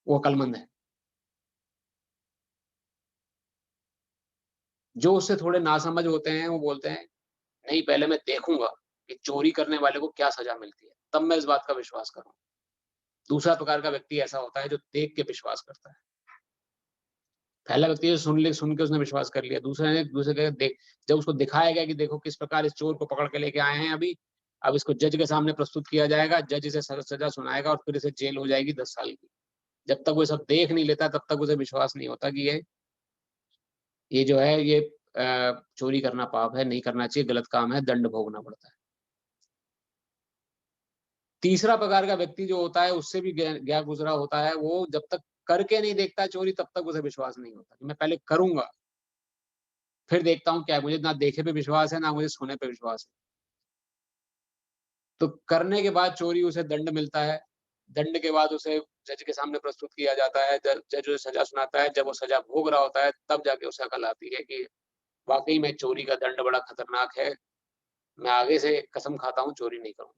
वो अक्लमंद है। जो उससे थोड़े नासमझ होते हैं, वो बोलते हैं, नहीं पहले मैं देखूँगा कि चोरी करने वाले को क्या सजा मिलती है, तब मैं इस बात का विश्वास करूँगा। दूसरा प्रकार का व्यक्ति ऐसा होता है जो देख के विश्वास करता है। पहला व्यक्ति जो सुन के उसने विश्वास कर लिया, दूसरे के देख जब उसको दिखाया गया कि देखो किस प्रकार इस चोर को पकड़ के लेके आए हैं अभी, अब इसको जज के सामने प्रस्तुत किया जाएगा, जज इसे सजा सुनाएगा और फिर इसे जेल हो जाएगी 10 साल की। जब तक वो सब देख नहीं लेता तब तक उसे विश्वास नहीं होता कि ये जो है ये चोरी करना पाप है, नहीं करना चाहिए, गलत काम है, दंड भोगना पड़ता है। तीसरा प्रकार का व्यक्ति जो होता है उससे भी गया गुजरा होता है, वो जब तक करके नहीं देखता चोरी तब तक उसे विश्वास नहीं होता कि मैं पहले करूँगा, फिर देखता हूँ क्या है, मुझे ना देखे पे विश्वास है, ना मुझे सुने पे विश्वास है। तो करने के बाद चोरी उसे दंड मिलता है, दंड के बाद उसे जज के सामने प्रस्तुत किया जाता है, जज उसे सजा सुनाता है, जब वो सजा भोग रहा होता है तब जाके उसे अकल आती है कि वाक़ई में चोरी का दंड बड़ा खतरनाक है, मैं आगे से कसम खाता हूँ चोरी नहीं करूँगा।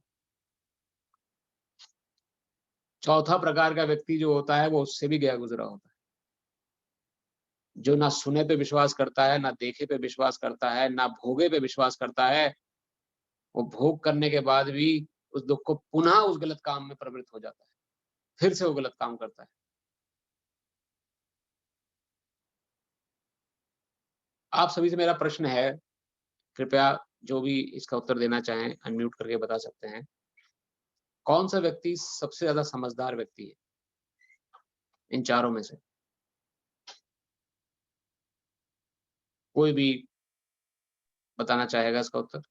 चौथा प्रकार का व्यक्ति जो होता है वो उससे भी गया गुज़रा होता है, जो ना सुने पे विश्वास करता है, ना देखे पे विश्वास करता है, ना भोगे पे विश्वास करता है, वो भोग करने के बाद भी उस दुःख को पुनः उस गलत काम में प्रवृत्त हो जाता है, फिर से वो गलत काम करता है। आप सभी से मेरा प्रश्न है, कृपया जो भी इसका उत्तर देना चाहें अनम्यूट करके बता सकते हैं। कौन-सा व्यक्ति सबसे ज़्यादा समझदार व्यक्ति है, इन चारों में से? कोई भी बताना चाहेगा इसका उत्तर?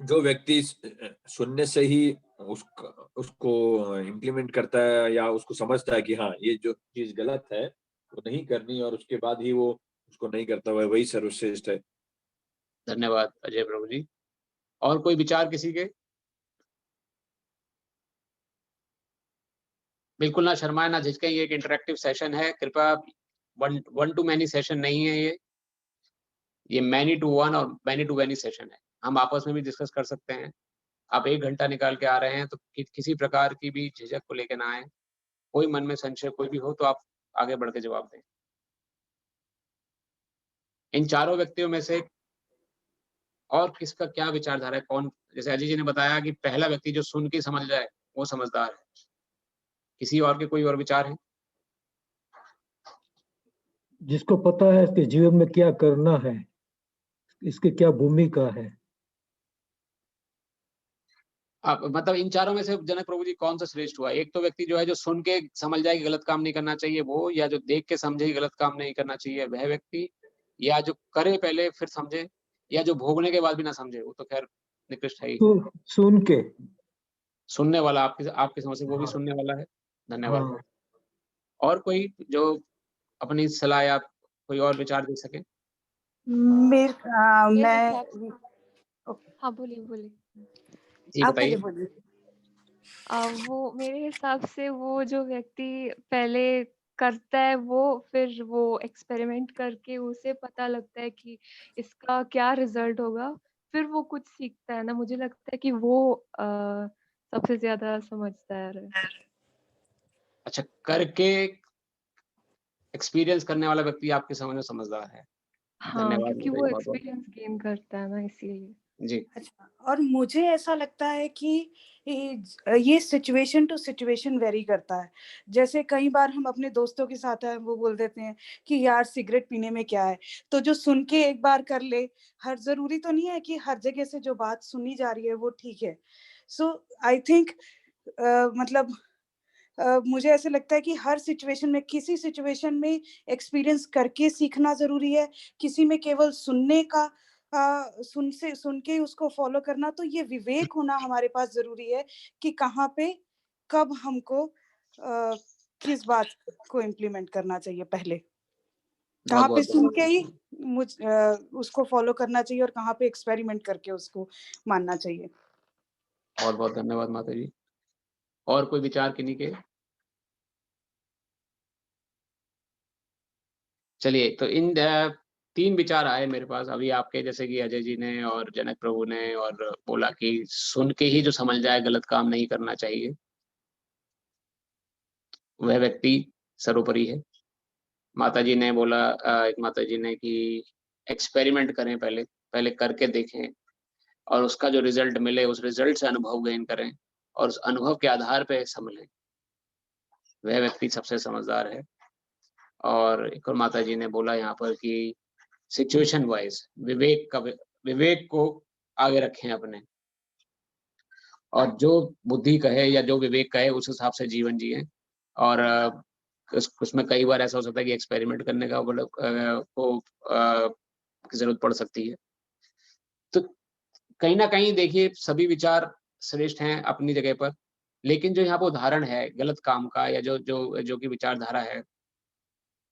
जो व्यक्ति सुनने से ही उसको इम्प्लीमेंट करता है या उसको समझता है कि हाँ ये जो चीज गलत है वो नहीं करनी और उसके बाद ही वो उसको नहीं करता हुआ वही सर्वश्रेष्ठ है। धन्यवाद अजय प्रभु जी। और कोई विचार किसी के? बिल्कुल ना शर्माएँ, ना झिझकें, ये एक इंटरैक्टिव सेशन है। कृपया वन टू मैनी सेशन नहीं है ये मैनी टू वन और मैनी टू मैनी सेशन है। हम आपस में भी डिस्कस कर सकते हैं। आप 1 घंटा निकाल के आ रहे हैं तो किसी प्रकार की भी झिझक को लेके ना आएँ। कोई मन में संशय कोई भी हो तो आप आगे बढ़ के जवाब दें। इन चारों व्यक्तियों में से और किसका क्या विचारधारा है? कौन, जैसे अजय जी ने बताया कि पहला व्यक्ति जो सुन के समझ जाए, वो समझदार है। किसी और के कोई और विचार हैं? जिसको पता है इसके जीवन में क्या करना है, इसकी क्या भूमिका है। आप मतलब इन चारों में से जनक प्रभु जी कौन सा श्रेष्ठ हुआ? एक तो व्यक्ति जो है जो सुन के समझ जाए कि गलत काम नहीं करना चाहिए वो, या जो देख के समझे कि गलत काम नहीं करना चाहिए वह व्यक्ति, या जो करे पहले फिर समझे, या जो भोगने के बाद भी ना समझे, वो तो खैर निकृष्ट है ही। तो सुन के सुनने वाला आपकी आपकी समझ से वो भी सुनने वाला है। धन्यवाद। हाँ। और कोई जो अपनी सलाह या कोई और विचार दे सके? मेरे मेरे मैं हिसाब हाँ, बोलिए। जी आप बताइए। पहले बोलिए। वो मेरे हिसाब से वो जो व्यक्ति पहले करता है वो फिर वो एक्सपेरिमेंट करके उसे पता लगता है कि इसका क्या रिजल्ट होगा, फिर वो कुछ सीखता है ना, मुझे लगता है कि वो सबसे ज़्यादा समझदार है। अच्छा, करके एक्सपीरियंस करने वाला व्यक्ति आपके समझ में समझदार है। हाँ, धन्यवाद क्योंकि माता वो जी, बहुत-बहुत। एक्सपीरियंस गेन करता है ना इसीलिए। जी। अच्छा, और मुझे ऐसा लगता है कि ये सिचुएशन टू सिचुएशन वेरी करता है। जैसे कई बार हम अपने दोस्तों के साथ हैं, वो बोल देते हैं कि यार सिगरेट पीने में क्या है, तो जो सुन के एक बार कर ले, हर ज़रूरी तो नहीं है कि हर जगह से जो बात सुनी जा रही है वो ठीक है। सो आई थिंक मतलब मुझे ऐसे लगता है कि हर सिचुएशन में, किसी सिचुएशन में एक्सपीरियंस करके सीखना ज़रूरी है, किसी में केवल सुनने का सुन के उसको फ़ॉलो करना। तो ये विवेक होना हमारे पास ज़रूरी है कि कहाँ पे, कब हमको किस बात को इम्प्लीमेंट करना चाहिए पहले। कहाँ पे बहुत-बहुत सुन के ही धन्यवाद। उसको फ़ॉलो करना चाहिए और कहाँ पे एक्सपेरिमेंट करके उसको मानना चाहिए। बहुत-बहुत धन्यवाद माता जी। और कोई विचार किन्हीं के? चलिए, तो इन 3 विचार आए मेरे पास अभी आपके, जैसे कि अजय जी ने और जनक प्रभु ने और बोला कि सुन के ही जो समझ जाए गलत काम नहीं करना चाहिए, वह व्यक्ति सर्वोपरि है। माताजी ने बोला एक माताजी ने कि एक्सपेरिमेंट करें पहले, पहले करके देखें और उसका जो रिज़ल्ट मिले उस रिज़ल्ट से अनुभव गेन करें और उस अनुभव के आधार पे संभलें, वह व्यक्ति सबसे समझदार है। और एक और माताजी ने बोला यहाँ पर कि सिचुएशन वाइज़ विवेक को आगे रखें अपने, और जो बुद्धि कहे या जो विवेक कहे उस हिसाब से जीवन जिएँ। और उसमें कई बार ऐसा हो सकता है कि एक्सपेरिमेंट करने का मतलब की ज़रूरत पड़ सकती है। तो कहीं न कहीं देखिए सभी विचार श्रेष्ठ हैं अपनी जगह पर, लेकिन जो यहाँ पे उदाहरण है गलत काम का या जो कि विचारधारा है,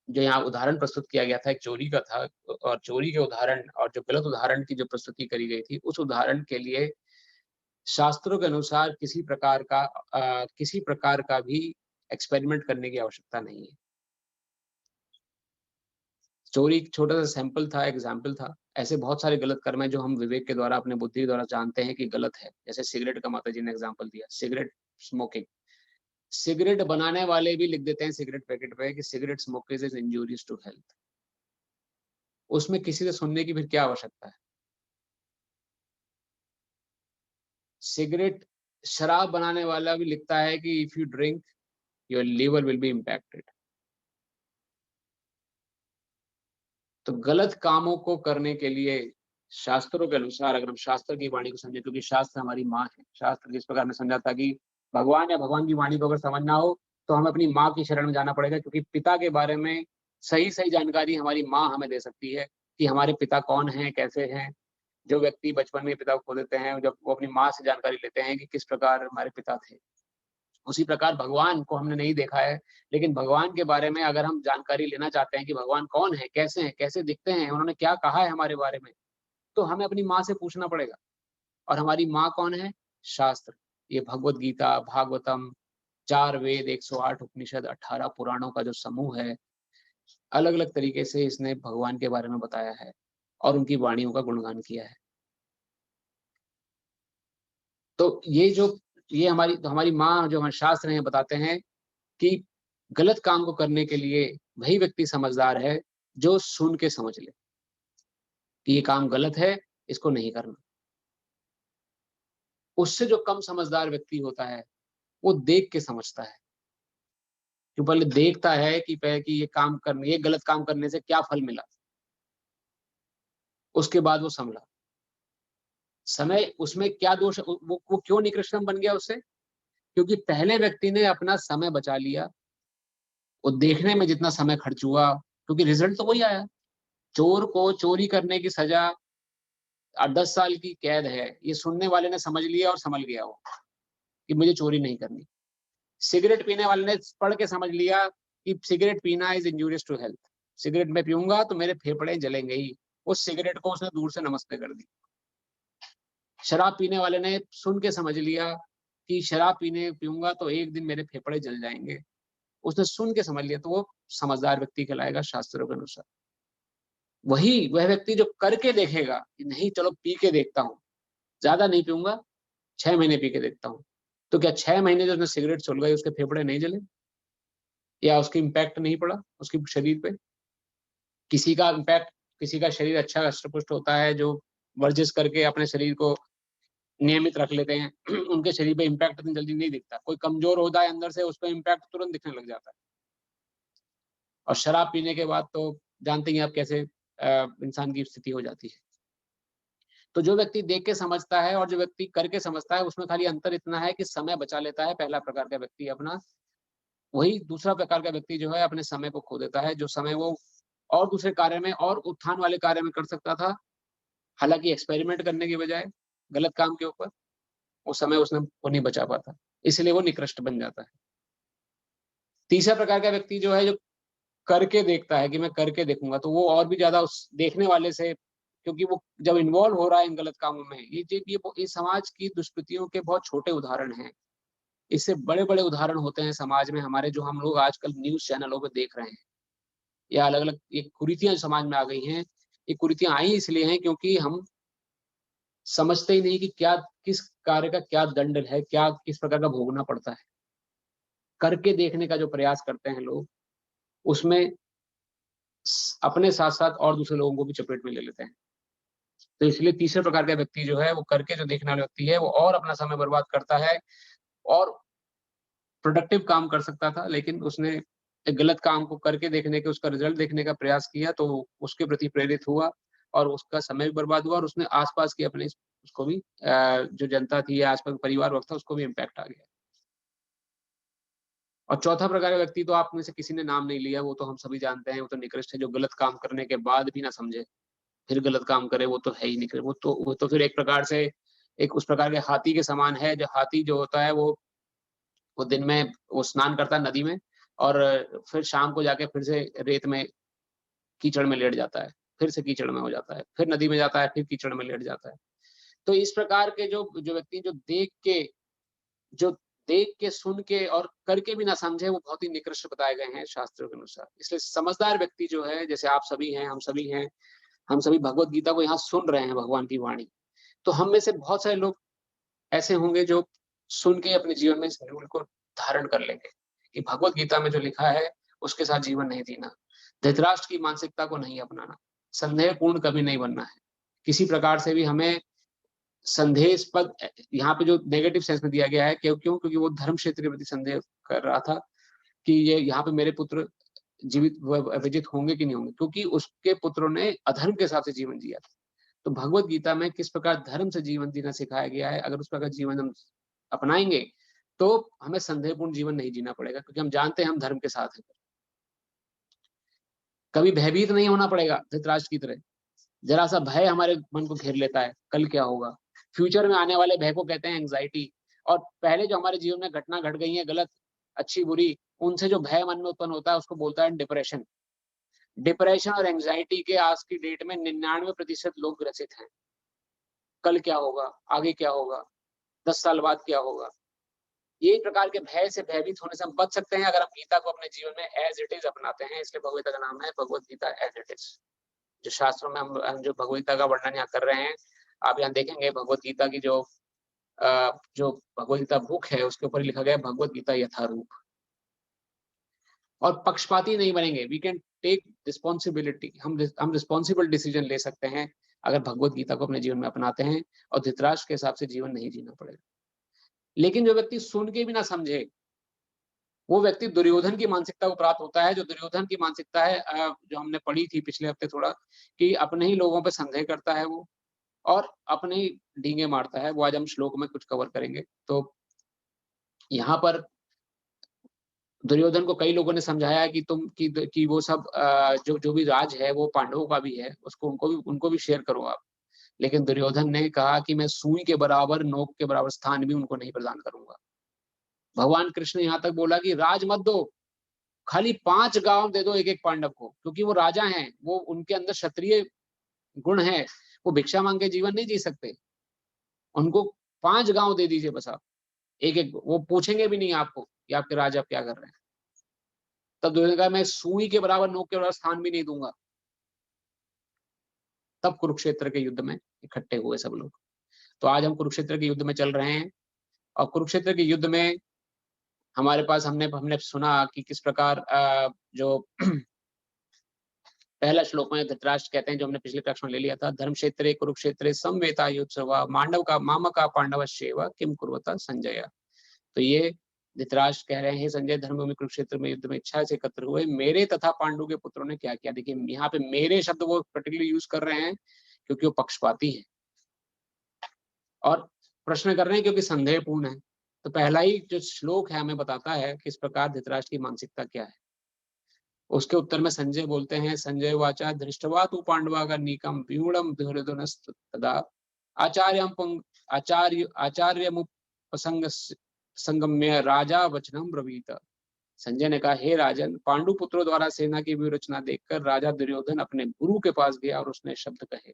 जो यहाँ उदाहरण प्रस्तुत किया गया था एक चोरी का था, और चोरी के उदाहरण और जो गलत उदाहरण की जो प्रस्तुति करी गई थी, उस उदाहरण के लिए शास्त्रों के अनुसार किसी प्रकार का भी एक्सपेरिमेंट करने की आवश्यकता नहीं है। चोरी एक छोटा-सा सैंपल था, एग्ज़ाम्पल था। ऐसे बहुत सारे गलत कर्म हैं जो हम विवेक के द्वारा, अपने बुद्धि के द्वारा जानते हैं कि गलत है। जैसे सिगरेट का माताजी ने एग्ज़ाम्पल दिया, सिगरेट स्मोकिंग। सिगरेट बनाने वाले भी लिख देते हैं सिगरेट पैकेट पे कि cigarette smoking is injurious to health. उसमें किसी से सुनने की फिर क्या आवश्यकता है? सिगरेट शराब बनाने वाला भी लिखता है कि if you drink your liver will be impacted. तो गलत कामों को करने के लिए शास्त्रों के अनुसार, अगर हम शास्त्र की वाणी को समझें, क्योंकि शास्त्र हमारी माँ है। शास्त्र जिस प्रकार ने समझा था कि भगवान या भगवान की वाणी को अगर समझना हो, तो हमें अपनी माँ की शरण में जाना पड़ेगा, क्योंकि पिता के बारे में सही-सही जानकारी हमारी माँ हमें दे सकती है कि हमारे पिता कौन हैं, कैसे हैं। जो व्यक्ति बचपन में पिता को खो देते हैं, जब वो अपनी माँ से जानकारी लेते हैं कि किस प्रकार हमारे पिता थे। उसी प्रकार भगवान को हमने नहीं देखा है, लेकिन भगवान के बारे में अगर हम जानकारी लेना चाहते हैं कि भगवान कौन है, कैसे दिखते हैं, उन्होंने क्या कहा है हमारे बारे में, तो हमें अपनी माँ से पूछना पड़ेगा। और हमारी माँ कौन है? शास्त्र। ये भगवद गीता, भागवतम, 4 वेद, 108 उपनिषद, 18 पुराणों का जो समूह है, अलग-अलग तरीके से इसने भगवान के बारे में बताया है और उनकी वाणियों का गुणगान किया है। तो ये हमारी माँ, जो हमारे शास्त्र हैं बताते हैं कि गलत काम को करने के लिए वही व्यक्ति समझदार है जो सुन के समझ ले कि ये काम गलत है, इसको नहीं करना। उससे जो कम समझदार व्यक्ति होता है, वो देख के समझता है। जो पहले देखता है कि ये गलत काम करने से क्या फल मिला, उसके बाद वो संभला। समय उसमें क्या दोष है, वो क्यों निकृष्टतम बन गया उससे? क्योंकि पहले व्यक्ति ने अपना समय बचा लिया, वो देखने में जितना समय खर्च हुआ, क्योंकि रिजल्ट तो वही आया। चोर को चोरी करने की सजा 10 साल की कैद है, ये सुनने वाले ने समझ लिया और संभल गया वो, कि मुझे चोरी नहीं करनी। सिगरेट पीने वाले ने पढ़ के समझ लिया कि सिगरेट पीना is injurious to health, cigarette में पीऊंगा तो मेरे फेफड़े जलेंगे ही, उस सिगरेट को उसने दूर से नमस्ते कर दी। शराब पीने वाले ने सुन के समझ लिया कि शराब पीऊंगा तो एक दिन मेरे फेफड़े जल जाएंगे, उसने सुन के समझ लिया, तो वो समझदार व्यक्ति कहलाएगा शास्त्रों के अनुसार। वही वह व्यक्ति जो करके देखेगा कि नहीं चलो पी के देखता हूँ, ज्यादा नहीं पीऊंगा, 6 महीने पी के देखता हूँ, तो क्या 6 महीने जो उसने सिगरेट सुलगाई उसके फेफड़े नहीं जले या उसकी इम्पैक्ट नहीं पड़ा उसके शरीर पे? किसी का इम्पैक्ट, किसी का शरीर अच्छा हष्ट-पुष्ट होता है जो वर्जिश करके अपने शरीर को नियमित रख लेते हैं, उनके शरीर पे इम्पैक्ट इतनी जल्दी नहीं दिखता। कोई कमजोर होता है अंदर से, उस पे इम्पैक्ट तुरंत दिखने लग जाता है। और शराब पीने के बाद तो जानते ही आप कैसे इंसान की स्थिति हो जाती है। तो जो व्यक्ति देख के समझता है और जो व्यक्ति करके समझता है, उसमें खाली अंतर इतना है कि समय बचा लेता है पहला प्रकार का व्यक्ति अपना। वही दूसरा प्रकार का व्यक्ति जो है अपने समय को खो देता है, जो समय वो और दूसरे कार्य में और उत्थान वाले कार्य में कर सकता था, हालांकि एक्सपेरिमेंट करने के बजाय गलत काम के ऊपर, वो समय उसने वो नहीं बचा पाता, इसलिए वो निकृष्ट बन जाता है। तीसरा प्रकार का व्यक्ति जो है, जो करके देखता है कि मैं करके देखूंगा, तो वो और भी ज्यादा उस देखने वाले से, क्योंकि वो जब इन्वॉल्व हो रहा है इन गलत कामों में, ये समाज की दुष्कृतियों के बहुत छोटे उदाहरण हैं। इससे बड़े-बड़े उदाहरण होते हैं समाज में हमारे, जो हम लोग आजकल न्यूज़ चैनलों पे देख रहे हैं। या अलग-अलग ये कुरीतियाँ समाज में आ गई हैं। ये कुरीतियाँ आई इसलिए हैं क्योंकि हम समझते ही नहीं कि क्या, किस कार्य का क्या दंड है, क्या किस प्रकार का भोगना पड़ता है। करके देखने का जो प्रयास करते हैं लोग, उसमें अपने साथ-साथ और दूसरे लोगों को भी चपेट में ले लेते हैं। तो इसलिए तीसरे प्रकार का व्यक्ति जो है, वो करके जो देखने वाला व्यक्ति है, वो और अपना समय बर्बाद करता है और प्रोडक्टिव काम कर सकता था, लेकिन उसने एक गलत काम को करके देखने के, उसका रिजल्ट देखने का प्रयास किया, तो उसके प्रति प्रेरित हुआ और उसका समय भी बर्बाद हुआ और उसने आस-पास की अपने उसको भी जो जनता थी या आस-पास परिवार वर्ग था, उसको भी इम्पैक्ट आ गया। और चौथा प्रकार का व्यक्ति तो आप में से किसी ने नाम नहीं लिया, वो तो हम सभी जानते हैं, वो तो निकृष्ट है, जो गलत काम करने के बाद भी ना समझे, फिर गलत काम करे, वो तो है ही निकृष्ट। वो तो फिर एक प्रकार से एक उस प्रकार के हाथी के समान है, जो हाथी जो होता है वो दिन में वो स्नान करता है नदी में और फिर शाम को जाके फिर से रेत में, कीचड़ में लेट जाता है, फिर से कीचड़ में हो जाता है, फिर नदी में जाता है, फिर कीचड़ में लेट जाता है। तो इस प्रकार के जो जो व्यक्ति जो देख के, सुन के और करके भी ना समझे, वो बहुत ही निकृष्ट बताए गए हैं शास्त्रों के अनुसार। इसलिए समझदार व्यक्ति जो है, जैसे आप सभी हैं, हम सभी भगवत गीता को यहाँ सुन रहे हैं, भगवान की वाणी। तो हम में से बहुत सारे लोग ऐसे होंगे जो सुन के अपने जीवन में इस रूल को धारण कर लेंगे कि भगवत गीता में जो लिखा है उसके साथ जीवन नहीं जीना, धृतराष्ट्र की मानसिकता को नहीं अपनाना, संदेहपूर्ण कभी नहीं बनना है, किसी प्रकार से भी हमें संदेहास्पद, यहाँ पे जो नेगेटिव सेंस में दिया गया है, क्योंकि वो धर्म क्षेत्र के प्रति संदेह कर रहा था कि ये यहाँ पे मेरे पुत्र जीवित विजित होंगे कि नहीं होंगे, क्योंकि उसके पुत्रों ने अधर्म के हिसाब से जीवन जिया था। तो भगवत गीता में किस प्रकार धर्म से जीवन जीना सिखाया गया है, अगर उस प्रकार जीवन हम अपनाएंगे तो हमें संदेहपूर्ण जीवन नहीं जीना पड़ेगा, क्योंकि हम जानते हैं हम धर्म के साथ हैं। कभी भयभीत नहीं होना पड़ेगा धृतराष्ट्र की तरह। जरा सा भय हमारे मन को घेर लेता है, कल क्या होगा, फ्यूचर में आने वाले भय को कहते हैं एंग्जाइटी। और पहले जो हमारे जीवन में घटना घट गई है, गलत, अच्छी, बुरी, उनसे जो भय मन में उत्पन्न होता है उसको बोलता है डिप्रेशन। डिप्रेशन और एंग्जाइटी के आज की डेट में 99% लोग ग्रसित हैं। कल क्या होगा, आगे क्या होगा, 10 साल बाद क्या होगा। ये प्रकार के भय से, भयभीत होने से हम बच सकते हैं अगर हम गीता को अपने जीवन में एज इट इज अपनाते हैं। इसलिए भगवत गीता का नाम है Bhagavad Gita as it is. जो शास्त्रों में हम जो भगवत गीता का वर्णन यहाँ कर रहे हैं, आप यहाँ देखेंगे भगवत गीता की जो भगवत गीता बुक है, उसके ऊपर लिखा गया है भगवत गीता यथारूप। और पक्षपाती नहीं बनेंगे, वी कैन टेक रिस्पॉन्सिबिलिटी, हम रिस्पॉन्सिबल डिसीजन ले सकते हैं अगर भगवत गीता को अपने जीवन में अपनाते हैं, और धृतराष्ट्र के हिसाब से जीवन नहीं जीना पड़ेगा। लेकिन जो व्यक्ति सुन के भी ना समझे, वो व्यक्ति दुर्योधन की मानसिकता को प्राप्त होता है। जो दुर्योधन की मानसिकता है, जो हमने पढ़ी थी पिछले हफ्ते थोड़ा, कि अपने ही लोगों पे संदेह करता है वो और अपने ही डींगे मारता है। वो आज हम श्लोक में कुछ कवर करेंगे। तो यहाँ पर दुर्योधन को कई लोगों ने समझाया कि कि वो सब जो भी राज है वो पांडवों का भी है, उसको उनको भी शेयर करो आप। लेकिन दुर्योधन ने कहा कि मैं सुई के बराबर, नोक के बराबर स्थान भी उनको नहीं प्रदान करूंगा। भगवान कृष्ण यहाँ तक बोला कि राज मत दो, खाली 5 गांव दे दो एक एक पांडव को, क्योंकि वो राजा हैं, वो उनके अंदर क्षत्रिय गुण है, वो भिक्षा मांग के जीवन नहीं जी सकते। उनको 5 गांव दे दीजिए बस आप, एक एक, वो पूछेंगे भी नहीं आपको कि आपके राजा क्या कर रहे हैं। तब दुर्योधन कहा मैं सुई के बराबर, नोक के बराबर स्थान भी नहीं दूंगा। तब कुरुक्षेत्र के युद्ध में इकट्ठे हुए सब लोग। तो आज हम कुरुक्षेत्र के युद्ध में चल रहे हैं, और कुरुक्षेत्र के युद्ध में हमारे पास हमने सुना कि किस प्रकार जो पहला श्लोक में धृतराष्ट्र कहते हैं, जो हमने पिछले कक्षा में ले लिया था, धर्म क्षेत्रे कुरुक्षेत्रे समवेतायुत्सवा मांडव का पांडवश्चैव किम कुर्वता संजय। तो ये धृतराष्ट्र कह रहे हैं, संजय धर्मभूमि कुरुक्षेत्र में युद्ध में इच्छा से एकत्र हुए, मेरे तथा पांडु के पुत्रों ने क्या किया। देखिए यहाँ पे मेरे शब्द वो पर्टिकुलरली यूज कर रहे हैं क्योंकि वो पक्षपाती है, और प्रश्न कर रहे हैं क्योंकि संदेहपूर्ण है। तो पहला ही जो श्लोक है हमें बताता है कि इस प्रकार धृतराष्ट्र की मानसिकता क्या है। उसके उत्तर में संजय बोलते हैं, संजय वाचा दृष्टवा तु पांडवा का नीकम व्यूढ़म तदा संगम्य राजा वचनम ब्रवीत। संजय ने कहा, हे राजन, पांडु पुत्रों द्वारा सेना की व्यूहरचना देखकर राजा दुर्योधन अपने गुरु के पास गया और उसने शब्द कहे।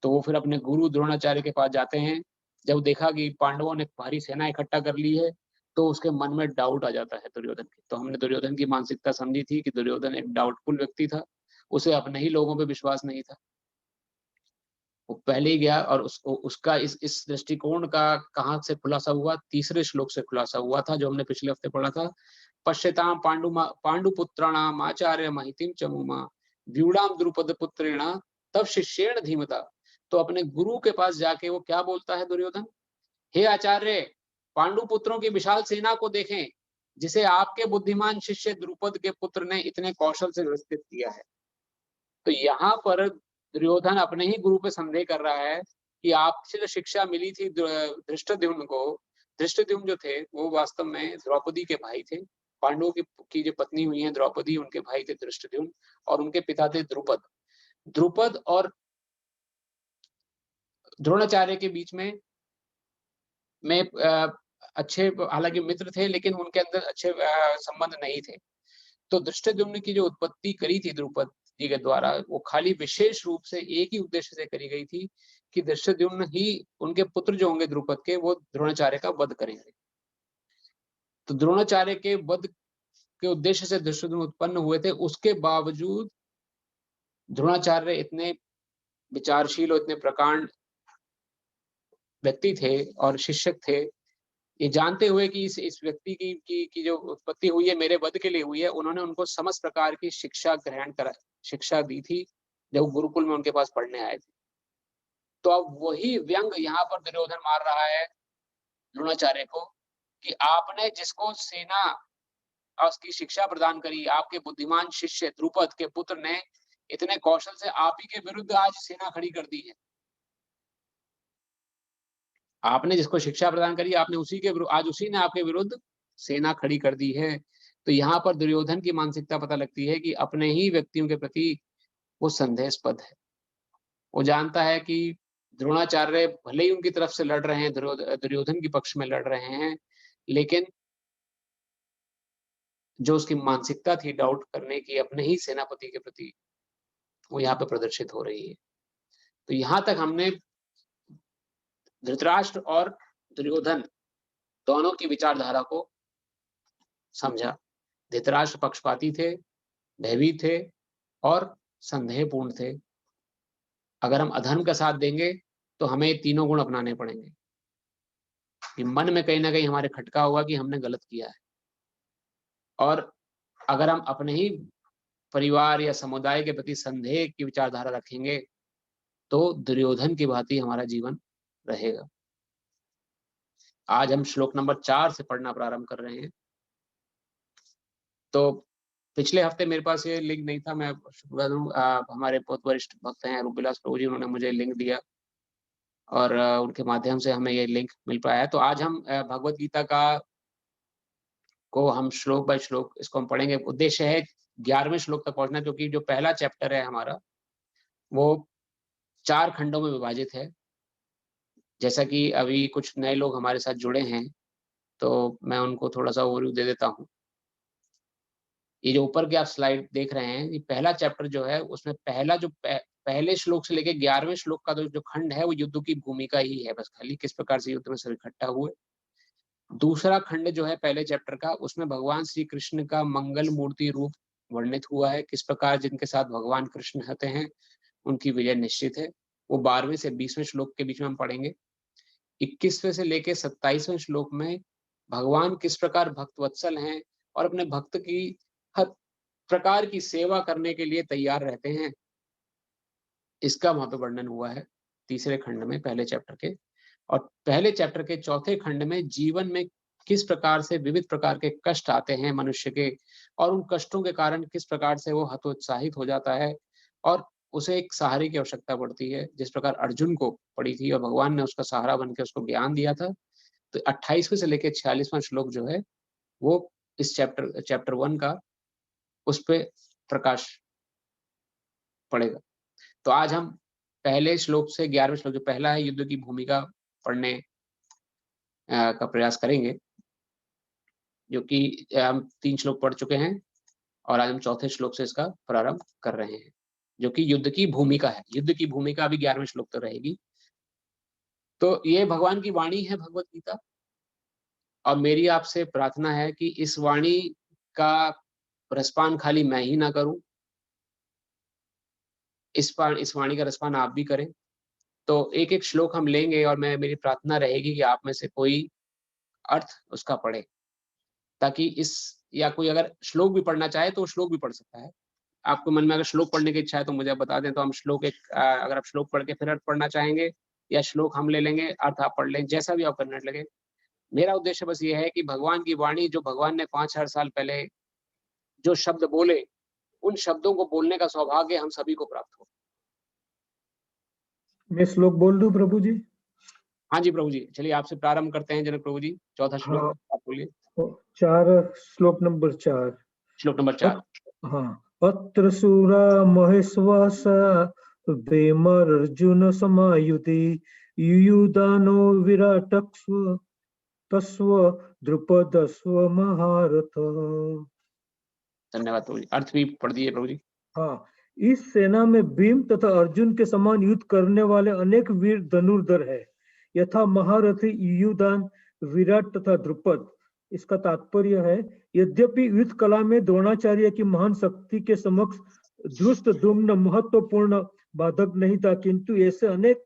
तो वो फिर अपने गुरु द्रोणाचार्य के पास जाते हैं। जब देखा कि पांडवों ने भारी सेना इकट्ठा कर ली है, तो उसके मन में डाउट आ जाता है दुर्योधन की। तो हमने दुर्योधन की मानसिकता समझी थी कि दुर्योधन एक डाउटफुल व्यक्ति था, उसे अपने ही लोगों पे विश्वास नहीं था। वो पहले ही गया, और उसका इस दृष्टिकोण का कहाँ से खुलासा हुआ? तीसरे श्लोक से खुलासा हुआ था, जो हमने पिछले हफ्ते पढ़ा था। पश्यताम पांडुपुत्राणाम आचार्य महितिम चमुमा व्यूढ़ाम द्रुपद पुत्रेण तब शिष्येण धीमता। तो अपने गुरु के पास जाके वो क्या बोलता है दुर्योधन? हे आचार्य, पांडु पुत्रों की विशाल सेना को देखें, जिसे आपके बुद्धिमान शिष्य द्रुपद के पुत्र ने इतने कौशल से व्यवस्थित किया है। तो यहाँ पर दुर्योधन अपने ही गुरु पे संदेह कर रहा है कि आपसे जो शिक्षा मिली थी धृष्टद्युम्न को, धृष्टद्युम्न जो थे वो वास्तव में द्रौपदी के भाई थे। पांडवों की जो पत्नी हुई है द्रौपदी, उनके भाई थे धृष्टद्युम्न, और उनके पिता थे द्रुपद। द्रुपद और द्रोणाचार्य के बीच में अच्छे, हालांकि मित्र थे, लेकिन उनके अंदर अच्छे संबंध नहीं थे। तो धृष्टद्युम्न की जो उत्पत्ति करी थी द्रुपद जी के द्वारा, वो खाली विशेष रूप से एक ही उद्देश्य से करी गई थी कि धृष्टद्युम्न ही, उनके पुत्र जो होंगे द्रुपद के, वो द्रोणाचार्य का वध करेंगे। तो द्रोणाचार्य के वध के उद्देश्य से धृष्टद्युम्न उत्पन्न हुए थे। उसके बावजूद द्रोणाचार्य इतने विचारशील और इतने प्रकांड व्यक्ति थे और शिक्षक थे, ये जानते हुए कि इस व्यक्ति की जो उत्पत्ति हुई है मेरे वध के लिए हुई है, उन्होंने उनको समस्त प्रकार की शिक्षा दी थी जब गुरुकुल में उनके पास पढ़ने आए थे। तो अब वही व्यंग यहाँ पर दुर्योधन मार रहा है द्रोणाचार्य को कि आपने जिसको सेना उसकी शिक्षा प्रदान करी, आपके बुद्धिमान शिष्य द्रुपद के पुत्र ने इतने कौशल से आप ही के विरुद्ध आज सेना खड़ी कर दी है। आपने जिसको शिक्षा प्रदान करी, आपने आज उसी ने आपके विरुद्ध सेना खड़ी कर दी है। तो यहाँ पर दुर्योधन की मानसिकता पता लगती है कि अपने ही व्यक्तियों के प्रति वो संदेहास्पद है। वो जानता है कि द्रोणाचार्य भले ही उनकी तरफ से लड़ रहे हैं, दुर्योधन के पक्ष में लड़ रहे हैं, लेकिन जो उसकी मानसिकता थी डाउट करने की अपने ही सेनापति के प्रति, वो यहाँ पे प्रदर्शित हो रही है। तो यहाँ तक हमने धृतराष्ट्र और दुर्योधन दोनों की विचारधारा को समझा। धृतराष्ट्र पक्षपाती थे, भयभीत थे और संदेहपूर्ण थे। अगर हम अधर्म का साथ देंगे तो हमें तीनों गुण अपनाने पड़ेंगे कि मन में कहीं ना कहीं हमारे खटका होगा कि हमने गलत किया है, और अगर हम अपने ही परिवार या समुदाय के प्रति संदेह की विचारधारा रखेंगे तो दुर्योधन की भांति हमारा जीवन रहेगा। आज हम श्लोक नंबर 4 से पढ़ना प्रारंभ कर रहे हैं। तो पिछले हफ्ते मेरे पास ये लिंक नहीं था, मैं हमारे बहुत वरिष्ठ भक्त हैं रूपविलास प्रभु जी, उन्होंने मुझे लिंक दिया और उनके माध्यम से हमें ये लिंक मिल पाया है। तो आज हम भगवत गीता को हम श्लोक बाय श्लोक इसको हम पढ़ेंगे। उद्देश्य है 11वें श्लोक तक पहुंचना, क्योंकि जो पहला चैप्टर है हमारा वो 4 खंडों में विभाजित है। जैसा कि अभी कुछ नए लोग हमारे साथ जुड़े हैं तो मैं उनको थोड़ा सा ओवरव्यू दे देता हूँ। ये जो ऊपर की आप स्लाइड देख रहे हैं, ये पहला चैप्टर जो है उसमें पहला जो पहले श्लोक से लेके 11वें श्लोक का जो खंड है वो युद्ध की भूमिका ही है, बस खाली किस प्रकार से युद्ध में सब इकट्ठा हुए। दूसरा खंड जो है पहले चैप्टर का, उसमें भगवान श्री कृष्ण का मंगल मूर्ति रूप वर्णित हुआ है, किस प्रकार जिनके साथ भगवान कृष्ण होते हैं उनकी विजय निश्चित है। वो 12वें से 20वें श्लोक के बीच में हम पढ़ेंगे। 21वें से लेके 27वें श्लोक में भगवान किस प्रकार भक्तवत्सल हैं और अपने भक्त की हर प्रकार की सेवा करने के लिए तैयार रहते हैं, इसका वहां पे वर्णन हुआ है तीसरे खंड में पहले चैप्टर के। और पहले चैप्टर के चौथे खंड में जीवन में किस प्रकार से विविध प्रकार के कष्ट आते हैं मनुष्य के, और उन कष्टों के कारण किस प्रकार से वो हतोत्साहित हो जाता है और उसे एक सहारे की आवश्यकता पड़ती है, जिस प्रकार अर्जुन को पड़ी थी और भगवान ने उसका सहारा बन के उसको ज्ञान दिया था। तो 28वें से लेकर 46वां श्लोक जो है वो इस चैप्टर 1 का उस पे प्रकाश पड़ेगा। तो आज हम पहले श्लोक से 11वें श्लोक जो पहला है युद्ध की भूमिका पढ़ने का प्रयास करेंगे, जो कि हम 3 श्लोक पढ़ चुके हैं और आज हम चौथे श्लोक से इसका प्रारंभ कर रहे हैं, जो कि युद्ध की भूमिका है। युद्ध की भूमिका अभी 11वें श्लोक तक रहेगी। तो ये भगवान की वाणी है भगवत गीता, और मेरी आपसे प्रार्थना है कि इस वाणी का रसपान खाली मैं ही ना करूं, इस वाणी का रसपान आप भी करें। तो एक एक श्लोक हम लेंगे और मेरी प्रार्थना रहेगी कि आप में से कोई अर्थ उसका पढ़े, ताकि इस या कोई अगर श्लोक भी पढ़ना चाहे तो श्लोक भी पढ़ सकता है। आपको मन में अगर श्लोक पढ़ने की इच्छा है तो मुझे आप बता दें, तो हम श्लोक अगर आप श्लोक पढ़ के फिर अर्थ पढ़ना चाहेंगे, या श्लोक हम ले लेंगे अर्थ आप पढ़ लें, जैसा भी आप करने लगे। मेरा उद्देश्य बस ये है कि भगवान की वाणी, जो भगवान ने 5000 साल पहले जो शब्द बोले, उन शब्दों को बोलने का सौभाग्य हम सभी को प्राप्त हो। मैं श्लोक बोल दूं प्रभु जी? हाँ जी प्रभु जी, चलिए आपसे प्रारंभ करते हैं जनक प्रभु जी। चौथा श्लोक हाँ, आप बोलिए। 4 श्लोक नंबर 4। श्लोक नंबर 4। हाँ, अत्र सूरा महेश्वासा वेमर्जुन समायुति युयुधानो विराटस्व तस्व द्रुपदस्व महारथ। धन्यवाद प्रभु जी, अर्थ भी पढ़ दिए प्रभु जी। हाँ, इस सेना में भीम तथा अर्जुन के समान युद्ध करने वाले अनेक वीर धनुर्धर है, यथा महारथी युयुधान, विराट तथा द्रुपद। इसका तात्पर्य है, यद्यपि युद्ध कला में द्रोणाचार्य की महान शक्ति के समक्ष धृष्टद्युम्न महत्वपूर्ण बाधक नहीं था, किंतु ऐसे अनेक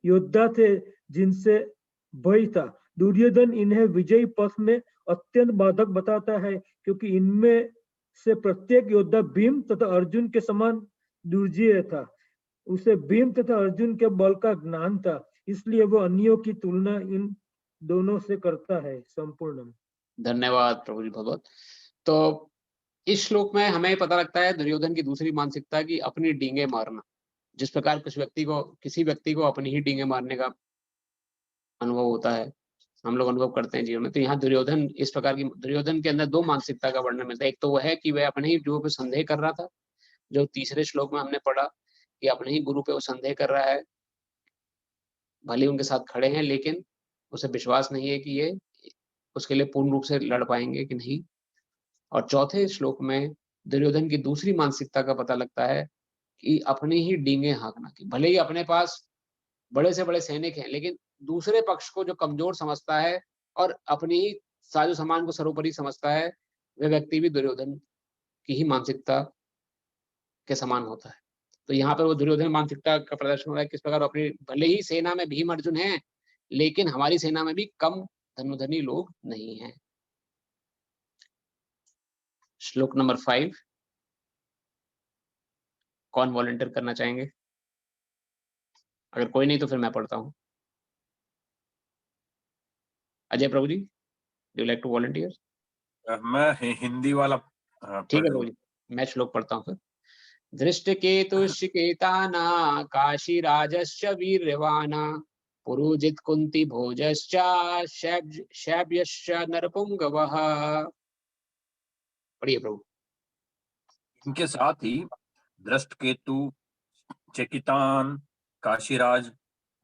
योद्धा थे जिनसे भय था। दुर्योधन इन्हें विजयी पथ में अत्यंत बाधक बताता है, क्योंकि इनमें से प्रत्येक योद्धा भीम तथा अर्जुन के समान दुर्जय था। उसे भीम तथा अर्जुन के बल का ज्ञान था, इसलिए वो अन्यों की तुलना इन दोनों से करता है। संपूर्ण। धन्यवाद प्रभु जी भगवत। तो इस श्लोक में हमें पता लगता है दुर्योधन की दूसरी मानसिकता की अपनी डींगे मारना। जिस प्रकार किसी व्यक्ति को अपनी ही डींगे मारने का अनुभव होता है, हम लोग अनुभव करते हैं जीवन में, तो यहाँ दुर्योधन इस प्रकार की, दुर्योधन के अंदर 2 मानसिकता का वर्णन मिलता है। एक तो वह है कि वह अपने ही गुरु पे संदेह कर रहा था, जो तीसरे श्लोक में हमने पढ़ा कि अपने ही गुरु पे वो संदेह कर रहा है, भले उनके साथ खड़े हैं लेकिन उसे विश्वास नहीं है कि ये उसके लिए पूर्ण रूप से लड़ पाएंगे कि नहीं। और चौथे श्लोक में दुर्योधन की दूसरी मानसिकता का पता लगता है कि अपनी ही डींगे हाँकना की, भले ही अपने पास बड़े से बड़े सैनिक हैं, लेकिन दूसरे पक्ष को जो कमजोर समझता है और अपनी ही साजो सामान को सर्वोपरि समझता है, वह व्यक्ति भी दुर्योधन की ही मानसिकता के समान होता है। तो यहाँ पर वो दुर्योधन मानसिकता का प्रदर्शन हो रहा है, किस प्रकार अपनी, भले ही सेना में भीम अर्जुन हैं, लेकिन हमारी सेना में भी कम धनुधनी लोग नहीं हैं। श्लोक नंबर 5 कौन वॉलंटियर करना चाहेंगे? अगर कोई नहीं तो फिर मैं पढ़ता हूँ। Ajay Prabhu ji, do you like to volunteer? मैं हिंदी वाला ठीक है प्रभु जी, मैं श्लोक पढ़ता हूँ फिर। धृष्टकेतुश्चिकेताना काशीराजश्च वीर्यवाना पुरुजित कुंती भोजश्च शैब्यश्च नरपुंगवः। पढ़िए प्रभु। इनके साथ ही धृष्टकेतु, चेकितान, काशीराज,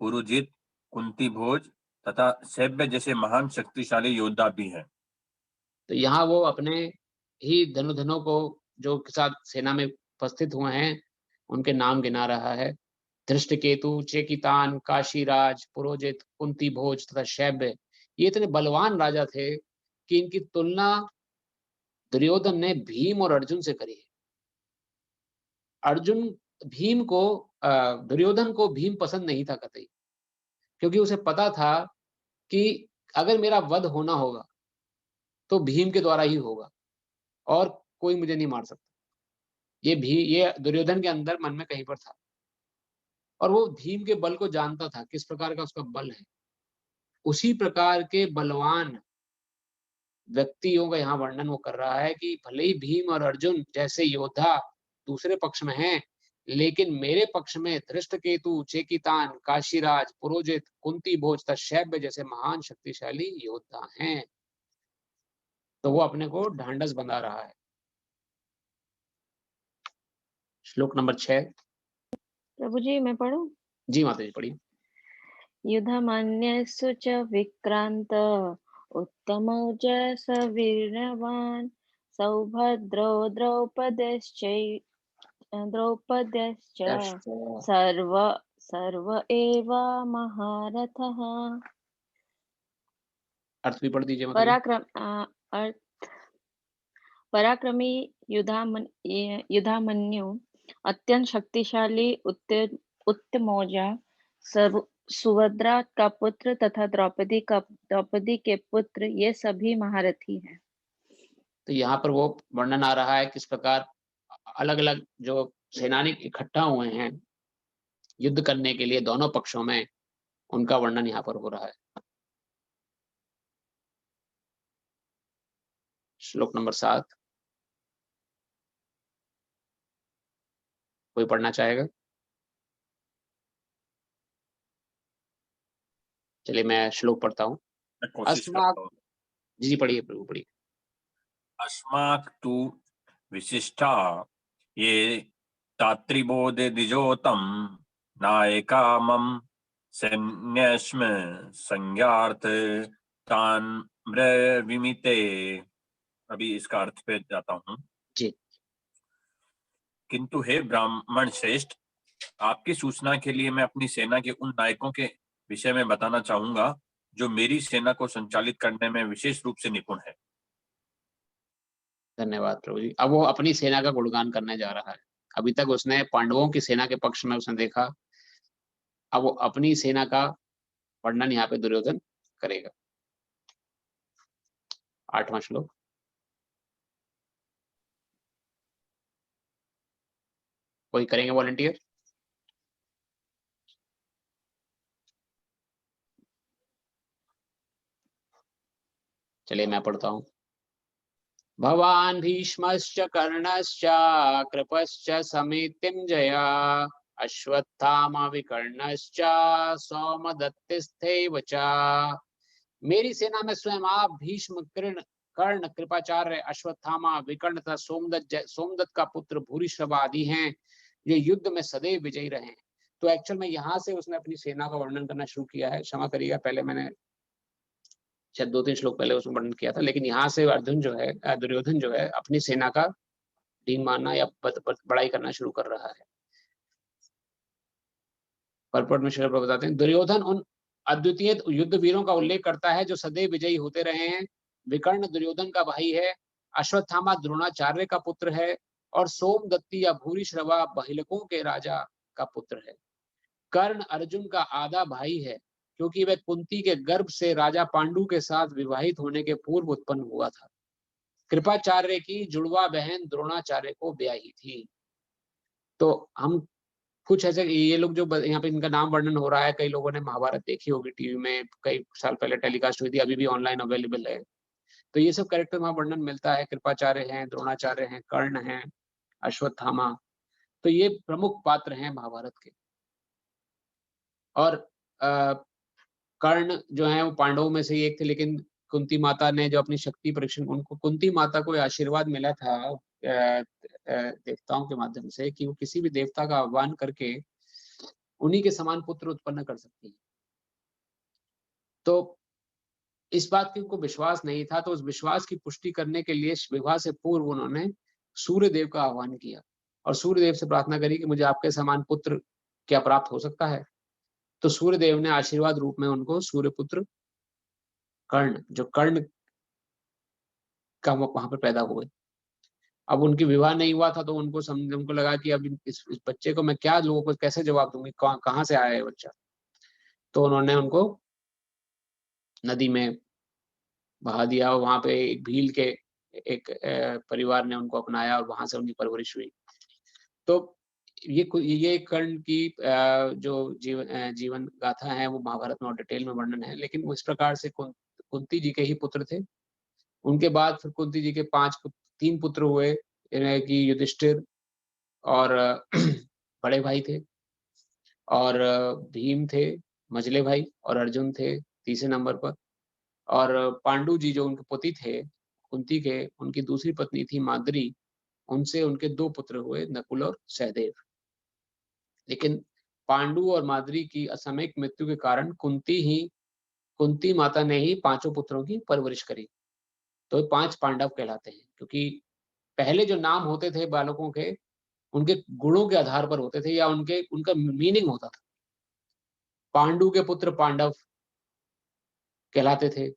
पुरुजित, कुंती भोज तथा शैब्य जैसे महान शक्तिशाली योद्धा भी हैं। तो यहाँ वो अपने ही धनुधनों को जो के साथ सेना में उपस्थित हुए हैं उनके नाम गिना रहा है। धृष्टकेतु, चेकितान, काशीराज, पुरोजित, कुंती भोज तथा शैब्य, ये इतने बलवान राजा थे कि इनकी तुलना दुर्योधन ने भीम और अर्जुन से करी है। अर्जुन भीम को दुर्योधन को भीम पसंद नहीं था कतई, क्योंकि उसे पता था कि अगर मेरा वध होना होगा तो भीम के द्वारा ही होगा और कोई मुझे नहीं मार सकता। ये दुर्योधन के अंदर मन में कहीं पर था और वो भीम के बल को जानता था, किस प्रकार का उसका बल है। उसी प्रकार के बलवान व्यक्तियों का यहाँ वर्णन वो कर रहा है कि भले ही भीम और अर्जुन जैसे योद्धा दूसरे पक्ष में हैं, लेकिन मेरे पक्ष में धृष्टकेतु, चेकितान, काशीराज, पुरोजित, कुंती भोज तथा शैब्य जैसे महान शक्तिशाली योद्धा हैं। तो वो अपने को ढांढस बंधा रहा है। श्लोक नंबर 6। प्रभु जी मैं पढ़ूं? जी माता जी पढ़िए। युधमन्यस्सु च विक्रांत उत्तमौजस वीर्यवान् सौभद्रो द्रौपद्यश्च सर्व एव महारथः। अर्थ भी पढ़ दीजिए माता जी। पराक्रमी युधामन्यु अत्यंत शक्तिशाली उत्तमौजा सुभद्रा का पुत्र तथा द्रौपदी के पुत्र, ये सभी महारथी हैं। तो यहाँ पर वो वर्णन आ रहा है किस प्रकार अलग अलग जो सेनानी इकट्ठा हुए हैं युद्ध करने के लिए दोनों पक्षों में, उनका वर्णन यहाँ पर हो रहा है। श्लोक नंबर 7 कोई पढ़ना चाहेगा? चलिए मैं श्लोक पढ़ता हूँ। जी पढ़िए प्रभु पढ़िए। अस्माक तु विशिष्टा ये तात्रिबोधे द्विजोतम नायकामं सैन्यस्म संज्ञार्थ ताम्रविमिते। अभी इसका अर्थ पे जाता हूँ जी। किंतु हे ब्राह्मण श्रेष्ठ, आपकी सूचना के लिए मैं अपनी सेना के उन नायकों के विषय में बताना चाहूंगा जो मेरी सेना को संचालित करने में विशेष रूप से निपुण है। धन्यवाद प्रभु जी। अब वो अपनी सेना का गुणगान करने जा रहा है। अभी तक उसने पांडवों की सेना के पक्ष में उसने देखा, अब वो अपनी सेना का वर्णन यहाँ पे दुर्योधन करेगा। 8वां श्लोक। कोई करेंगे वॉलंटियर? चलिए मैं पढ़ता हूँ। भवान् भीष्मश्च कर्णश्च कृपश्च समितिञ्जया अश्वत्थामा विकर्णश्च सौमदत्तिस्थैव च। मेरी सेना में स्वयं आप भीष्म, कर्ण, कृपाचार्य, अश्वत्थामा, विकर्ण तथा सोमदत्त का पुत्र भूरिश्रवा आदि हैं, ये युद्ध में सदैव विजयी रहे हैं। तो एक्चुअल में यहाँ से उसने अपनी सेना का वर्णन करना शुरू किया है। क्षमा करिएगा, पहले मैंने शायद 2-3 श्लोक पहले उसमें वर्णन किया था, लेकिन यहाँ से अर्जुन जो है, दुर्योधन जो है, अपनी सेना का डीन मानना या बड़ाई करना शुरू कर रहा है। परपट में श्री प्रभु बताते हैं, दुर्योधन उन अद्वितीय युद्ध वीरों का उल्लेख करता है जो सदैव विजयी होते रहे हैं। विकर्ण दुर्योधन का भाई है, अश्वत्थामा द्रोणाचार्य का पुत्र है और सोमदत्ती या भूरिश्रवा बहिलकों के राजा का पुत्र है। कर्ण अर्जुन का आधा भाई है, क्योंकि वह कुंती के गर्भ से राजा पांडु के साथ विवाहित होने के पूर्व उत्पन्न हुआ था। कृपाचार्य की जुड़वा बहन द्रोणाचार्य को ब्याही थी। तो हम कुछ ऐसे, ये लोग जो यहाँ पे इनका नाम वर्णन हो रहा है, कई लोगों ने महाभारत देखी होगी टीवी में, कई साल पहले टेलीकास्ट हुई थी, अभी भी ऑनलाइन अवेलेबल है। तो ये सब कैरेक्टर वहां वर्णन मिलता है। कृपाचार्य हैं, द्रोणाचार्य हैं, कर्ण हैं, अश्वत्थामा, तो ये प्रमुख पात्र हैं महाभारत के। और कर्ण जो है वो पांडवों में से एक थे, लेकिन कुंती माता ने जो अपनी शक्ति परीक्षण, उनको कुंती माता को आशीर्वाद मिला था देवताओं के माध्यम से कि वो किसी भी देवता का आह्वान करके उन्हीं के समान पुत्र उत्पन्न कर सकती है। तो इस बात की उनको विश्वास नहीं था, तो उस विश्वास की पुष्टि करने के लिए विवाह से पूर्व उन्होंने सूर्य देव का आह्वान किया और सूर्य देव से प्रार्थना करी कि मुझे आपके समान पुत्र क्या प्राप्त हो सकता है। तो सूर्य देव ने आशीर्वाद रूप में उनको सूर्यपुत्र कर्ण, जो कर्ण का वहां पर पैदा हुए। अब उनकी विवाह नहीं हुआ था, तो उनको लगा कि अब इस बच्चे को मैं क्या लोगों को कैसे जवाब दूंगी, कहाँ से आया है बच्चा। तो उन्होंने उनको नदी में बहा दिया और वहां पे एक भील के एक परिवार ने उनको अपनाया और वहां से उनकी परवरिश हुई। तो ये कर्ण की जो जीवन गाथा है वो महाभारत में और डिटेल में वर्णन है, लेकिन वो इस प्रकार से कुंती जी के ही पुत्र थे। उनके बाद फिर कुंती जी के 3 पुत्र हुए, कि युधिष्ठिर और बड़े भाई थे, और भीम थे मझले भाई, और अर्जुन थे तीसरे नंबर पर। और पांडु जी जो उनके पति थे कुंती के, उनकी दूसरी पत्नी थी माद्री, उनसे उनके 2 पुत्र हुए, नकुल और सहदेव। लेकिन पांडु और माद्री की असामयिक मृत्यु के कारण कुंती माता ने ही 5 पुत्रों की परवरिश करी। तो 5 पांडव कहलाते हैं, क्योंकि पहले जो नाम होते थे बालकों के, उनके गुणों के आधार पर होते थे या उनका मीनिंग होता था। पांडु के पुत्र पांडव कहलाते थे।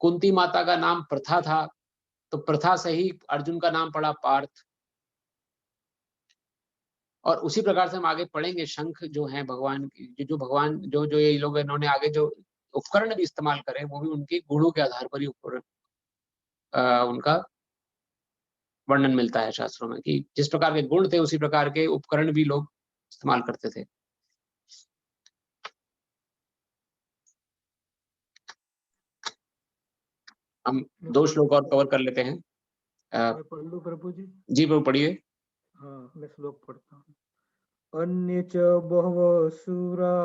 कुंती माता का नाम प्रथा था, तो प्रथा से ही अर्जुन का नाम पड़ा पार्थ। और उसी प्रकार से हम आगे पढ़ेंगे, शंख जो है भगवान की, जो भगवान जो ये लोग इन्होंने आगे जो उपकरण भी इस्तेमाल करे, वो भी उनके गुणों के आधार पर ही उनका वर्णन मिलता है शास्त्रों में, कि जिस प्रकार के गुण थे उसी प्रकार के उपकरण भी लोग इस्तेमाल करते थे। हम 2 श्लोक और कवर कर लेते हैं। मैं पढ़ लूं प्रभु जी? जी प्रभु पढ़िए। हाँ, मैं श्लोक पढ़ता हूँ। अन्य च बहवः सूरा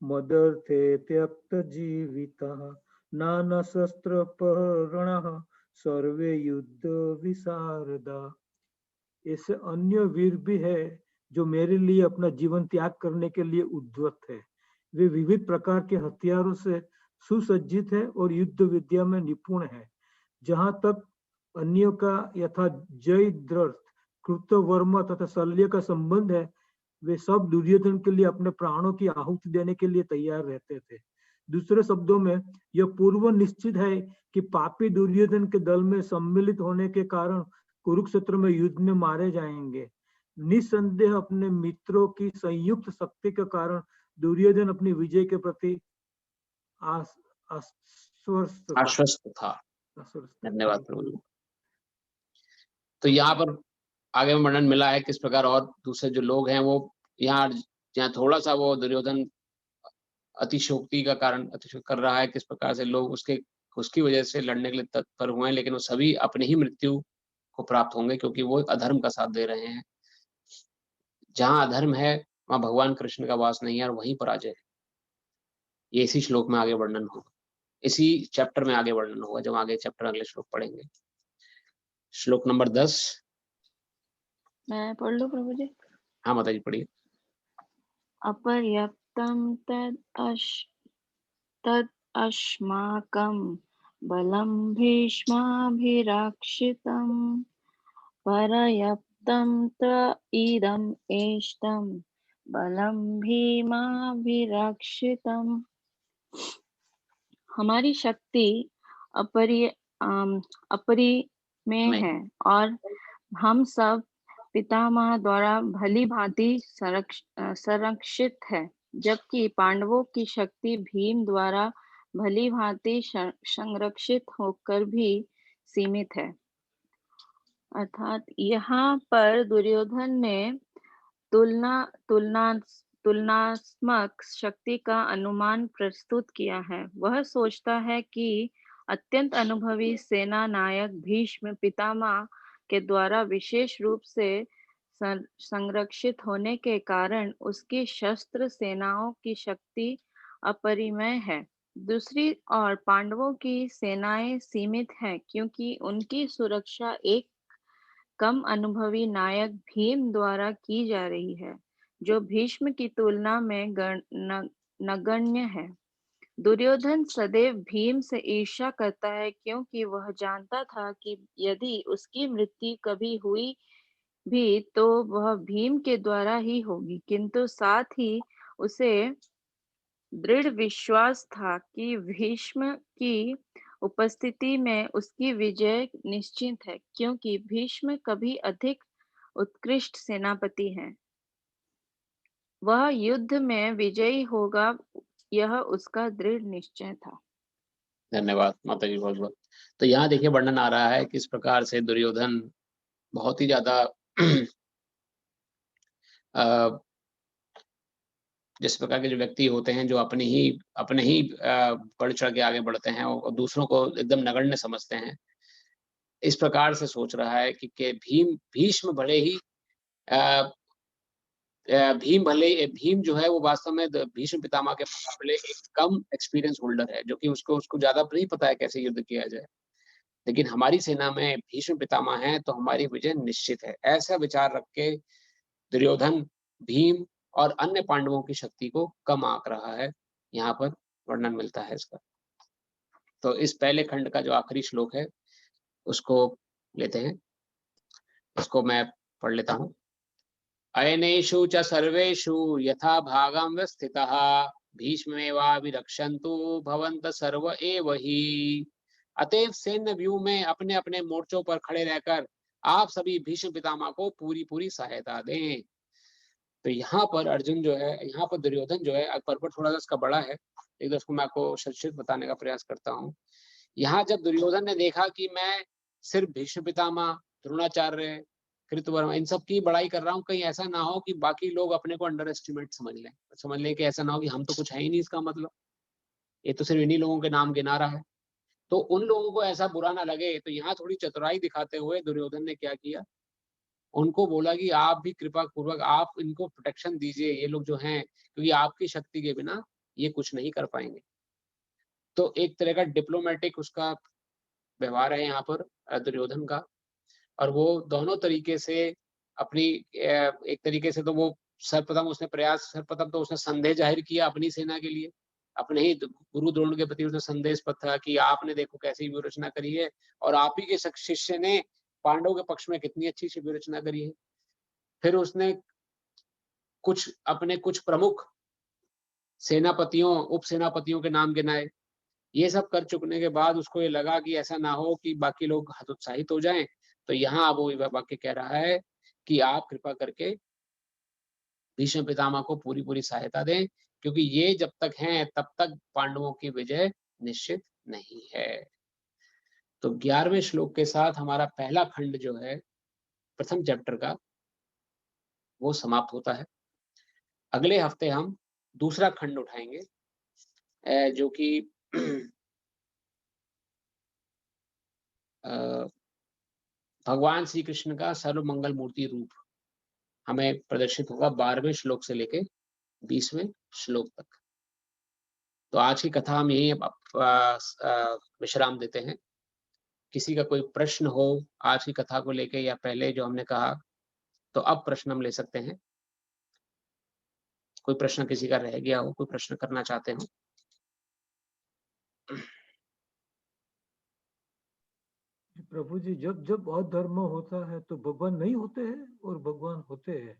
मदर्थे त्यक्त जीवितः नाना शस्त्र प्रहरणः सर्वे युद्ध विशारदा। ऐसे अन्य वीर भी है जो मेरे लिए अपना जीवन त्याग करने के लिए उद्यत है। वे विविध प्रकार के हथियारों से सुसज्जित है और युद्ध विद्या में निपुण है। जहाँ तक अन्यों का यथा जयद्रथ, कृतवर्मा तथा शल्य का संबंध है, वे सब दुर्योधन के लिए अपने प्राणों की आहुति देने के लिए तैयार रहते थे। दूसरे शब्दों में यह पूर्व निश्चित है कि पापी दुर्योधन के दल में सम्मिलित होने के कारण कुरुक्षेत्र में युद्ध में मारे जाएंगे। निसंदेह अपने मित्रों की संयुक्त शक्ति के कारण दुर्योधन अपनी विजय के प्रति आश्वस्त था। धन्यवाद प्रभु। तो यहाँ पर आगे में वर्णन मिला है किस प्रकार और दूसरे जो लोग हैं वो यहाँ थोड़ा सा वो दुर्योधन अतिशोक्ति का कारण अतिशोक्ति कर रहा है, किस प्रकार से लोग उसकी वजह से लड़ने के लिए तत्पर हुए हैं, लेकिन वो सभी अपनी ही मृत्यु को प्राप्त होंगे, क्योंकि वो अधर्म का साथ दे रहे हैं। जहां अधर्म है वहां भगवान कृष्ण का वास नहीं है और वहीं पराजय है। ये इसी श्लोक में आगे वर्णन होगा, इसी चैप्टर में आगे वर्णन होगा, जब आगे चैप्टर अगले श्लोक पढ़ेंगे। श्लोक नंबर 10। मैं पढ़ लूं प्रभु जी? हाँ माता जी पढ़िए। अपर्याप्तं तद् अस्माकं बलं भीष्माभिरक्षितं पर्याप्तं त इदम् एष्टं बलं भीमाभिरक्षितम्। हमारी शक्ति अपरिमेय है और हम सब पितामह द्वारा भली भांति संरक्षित है, जबकि पांडवों की शक्ति भीम द्वारा भली भांति संरक्षित होकर भी सीमित है। अर्थात यहाँ पर दुर्योधन ने तुलनात्मक शक्ति का अनुमान प्रस्तुत किया है। वह सोचता है कि अत्यंत अनुभवी सेना नायक भीष्म पितामह के द्वारा विशेष रूप से संरक्षित होने के कारण उसकी शस्त्र सेनाओं की शक्ति अपरिमेय है। दूसरी ओर पांडवों की सेनाएं सीमित हैं, क्योंकि उनकी सुरक्षा एक कम अनुभवी नायक भीम द्वारा की जा रही है, जो भीष्म की तुलना में नगण्य है। दुर्योधन सदैव भीम से ईर्ष्या करता है क्योंकि वह जानता था कि यदि उसकी मृत्यु कभी हुई भी तो वह भीम के द्वारा ही होगी, किंतु साथ ही उसे दृढ़ विश्वास था कि भीष्म की उपस्थिति में उसकी विजय निश्चित है, क्योंकि भीष्म कभी अधिक उत्कृष्ट सेनापति हैं। वह युद्ध में विजयी होगा, यह उसका दृढ़ निश्चय था। धन्यवाद माता जी, बहुत बहुत। तो यहाँ देखिए वर्णन आ रहा है किस प्रकार से दुर्योधन बहुत ही ज्यादा जिस प्रकार के जो व्यक्ति होते हैं जो अपने ही बढ़ चढ़ के आगे बढ़ते हैं और दूसरों को एकदम नगण्य समझते हैं, इस प्रकार से सोच रहा है कि भीष्म भले ही भीम जो है वो वास्तव में भीष्म पितामह के मुकाबले एक कम एक्सपीरियंस होल्डर है, जो कि उसको ज्यादा नहीं पता है कैसे युद्ध किया जाए, लेकिन हमारी सेना में भीष्म पितामह है तो हमारी विजय निश्चित है। ऐसा विचार रख के दुर्योधन भीम और अन्य पांडवों की शक्ति को कम आंक रहा है, यहाँ पर वर्णन मिलता है इसका। तो इस पहले खंड का जो आखिरी श्लोक है उसको लेते हैं, इसको मैं पढ़ लेता हूँ। अयनेषु च सर्वेषु यथा भागं व्यस्थितः भीष्मेवाभिरक्षन्तु भवन्तः सर्व एव हि। अतएव सैन्य व्यूह में अपने अपने मोर्चों पर खड़े रहकर आप सभी भीष्म पितामह को पूरी पूरी सहायता दें। तो यहाँ पर अर्जुन जो है, यहाँ पर दुर्योधन जो है, पर्वत थोड़ा सा इसका बड़ा है, एक उसको मैं आपको संक्षिप्त बताने का प्रयास करता हूँ। यहाँ जब दुर्योधन ने देखा कि मैं सिर्फ भीष्म पितामह, द्रोणाचार्य, कृतवर्मा इन सब की बड़ाई कर रहा हूँ, कहीं ऐसा ना हो कि बाकी लोग अपने को अंडर एस्टिमेट समझ लें कि ऐसा ना हो कि हम तो कुछ है ही नहीं, इसका मतलब ये तो सिर्फ इन्हीं लोगों के नाम गिना रहा है, तो उन लोगों को ऐसा बुरा ना लगे। तो यहाँ थोड़ी चतुराई दिखाते हुए दुर्योधन ने क्या किया, उनको बोला कि आप भी कृपा पूर्वक आप इनको प्रोटेक्शन दीजिए, ये लोग जो हैं, क्योंकि आपकी शक्ति के बिना ये कुछ नहीं कर पाएंगे। तो एक तरह का डिप्लोमेटिक उसका व्यवहार है यहाँ पर दुर्योधन का, और वो दोनों तरीके से अपनी एक तरीके से तो वो सर्वप्रथम तो उसने संदेह जाहिर किया अपनी सेना के लिए, अपने ही गुरु द्रोण के प्रति उसने संदेश पत्र कि आपने देखो कैसी व्यूह रचना करी है और आप ही के शिष्य ने पांडवों के पक्ष में कितनी अच्छी सी व्यूह रचना करी है। फिर उसने कुछ प्रमुख सेनापतियों, उप सेनापतियों के नाम गिनाए। ये सब कर चुकने के बाद उसको ये लगा कि ऐसा ना हो कि बाकी लोग हतोत्साहित हो जाएं, तो यहाँ वो वाक्य कह रहा है कि आप कृपा करके भीष्म पितामह को पूरी पूरी सहायता दें, क्योंकि ये जब तक हैं तब तक पांडवों की विजय निश्चित नहीं है। तो 11वें श्लोक के साथ हमारा पहला खंड जो है प्रथम चैप्टर का वो समाप्त होता है। अगले हफ्ते हम दूसरा खंड उठाएंगे, जो कि भगवान श्री कृष्ण का सर्वमंगल मूर्ति रूप हमें प्रदर्शित होगा 12वें श्लोक से लेके 20वें श्लोक तक। तो आज की कथा हम यही विश्राम देते हैं। किसी का कोई प्रश्न हो आज की कथा को लेके या पहले जो हमने कहा, तो अब प्रश्न हम ले सकते हैं। कोई प्रश्न किसी का रह गया हो, कोई प्रश्न करना चाहते हो? प्रभु जी, जब जब अधर्म होता है तो भगवान नहीं होते हैं और भगवान होते हैं?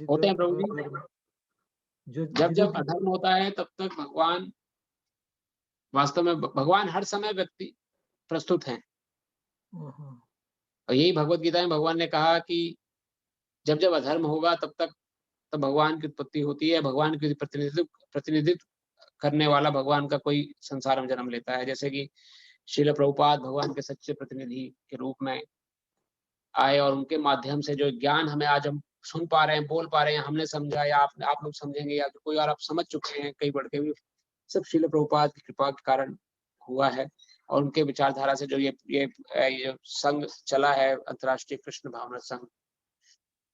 होते हैं प्रभु जी। जब अधर्म होता है तब तक भगवान, वास्तव में भगवान हर समय व्यक्ति प्रस्तुत हैं। और यही भगवत गीता में भगवान ने कहा कि जब जब अधर्म होगा तब भगवान की उत्पत्ति होती है, भगवान की प्रतिनिधित्व करने वाला भगवान का कोई संसार में जन्म लेता है। जैसे कि श्रील प्रभुपाद भगवान के सच्चे प्रतिनिधि के रूप में आए और उनके माध्यम से जो ज्ञान हमें आज हम सुन पा रहे हैं, बोल पा रहे हैं, हमने समझा या आप लोग समझेंगे या कोई और आप समझ चुके हैं, कई बढ़ के भी सब श्रील प्रभुपाद की कृपा के कारण हुआ है। और उनके विचारधारा से जो ये संघ चला है, अंतर्राष्ट्रीय कृष्ण भावना संघ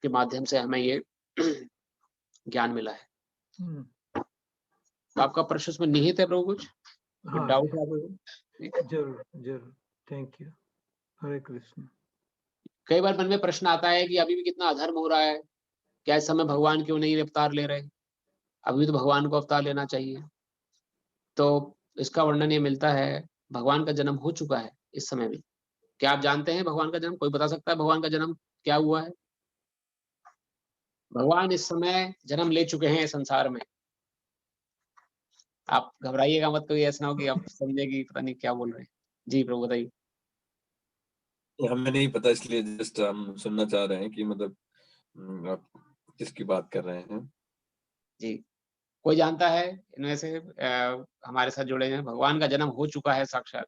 के माध्यम से हमें ये ज्ञान मिला है। तो आपका प्रश्न उसमें निहित है प्रभु? कुछ डाउट है? जरूर जरूर, थैंक यू। हरे कृष्ण। कई बार मन में प्रश्न आता है कि अभी भी कितना अधर्म हो रहा है, क्या इस समय भगवान क्यों नहीं अवतार ले रहे? अभी तो भगवान को अवतार लेना चाहिए। तो इसका वर्णन ये मिलता है, भगवान का जन्म हो चुका है इस समय भी। क्या आप जानते हैं भगवान का जन्म? कोई बता सकता है भगवान का जन्म क्या हुआ है? भगवान इस समय जन्म ले चुके हैं संसार में। आप घबराइएगा मत, कोई ऐसा ना हो कि आप समझे कि पता नहीं क्या बोल रहे हैं। जी प्रभु बताइए। हमें नहीं पता, इसलिए जस्ट हम सुनना चाह रहे हैं कि मतलब आप किसकी बात कर रहे हैं। जी, कोई जानता है इनमें से हमारे साथ जुड़े हैं? भगवान का जन्म हो चुका है साक्षात।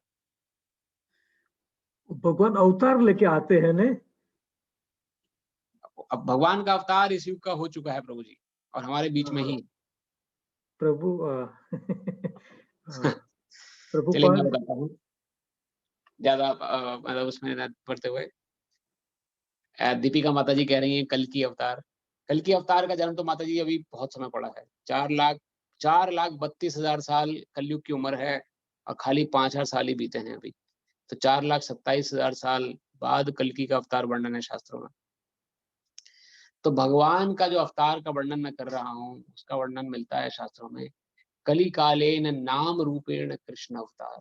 भगवान अवतार लेके आते हैं ने। अब भगवान का अवतार इस युग का हो चुका है प्रभु जी, और हमारे बीच में ही। प्रभु चलिए मैं प्रभुपाद बताता हूँ ज्यादा मतलब उसमें न पढ़ते हुए। दीपिका माता जी कह रही हैं कल की अवतार। कल की अवतार का जन्म तो माता जी अभी बहुत समय पड़ा है। 4,32,000 साल कलयुग की उम्र है, और खाली 5,000 साल ही बीते हैं अभी। तो 4,27,000 साल बाद कल्कि का अवतार वर्णन है शास्त्रों में। तो भगवान का जो अवतार का वर्णन मैं कर रहा हूँ, उसका वर्णन मिलता है शास्त्रों में, कली कालेन नाम रूपेण कृष्ण अवतार।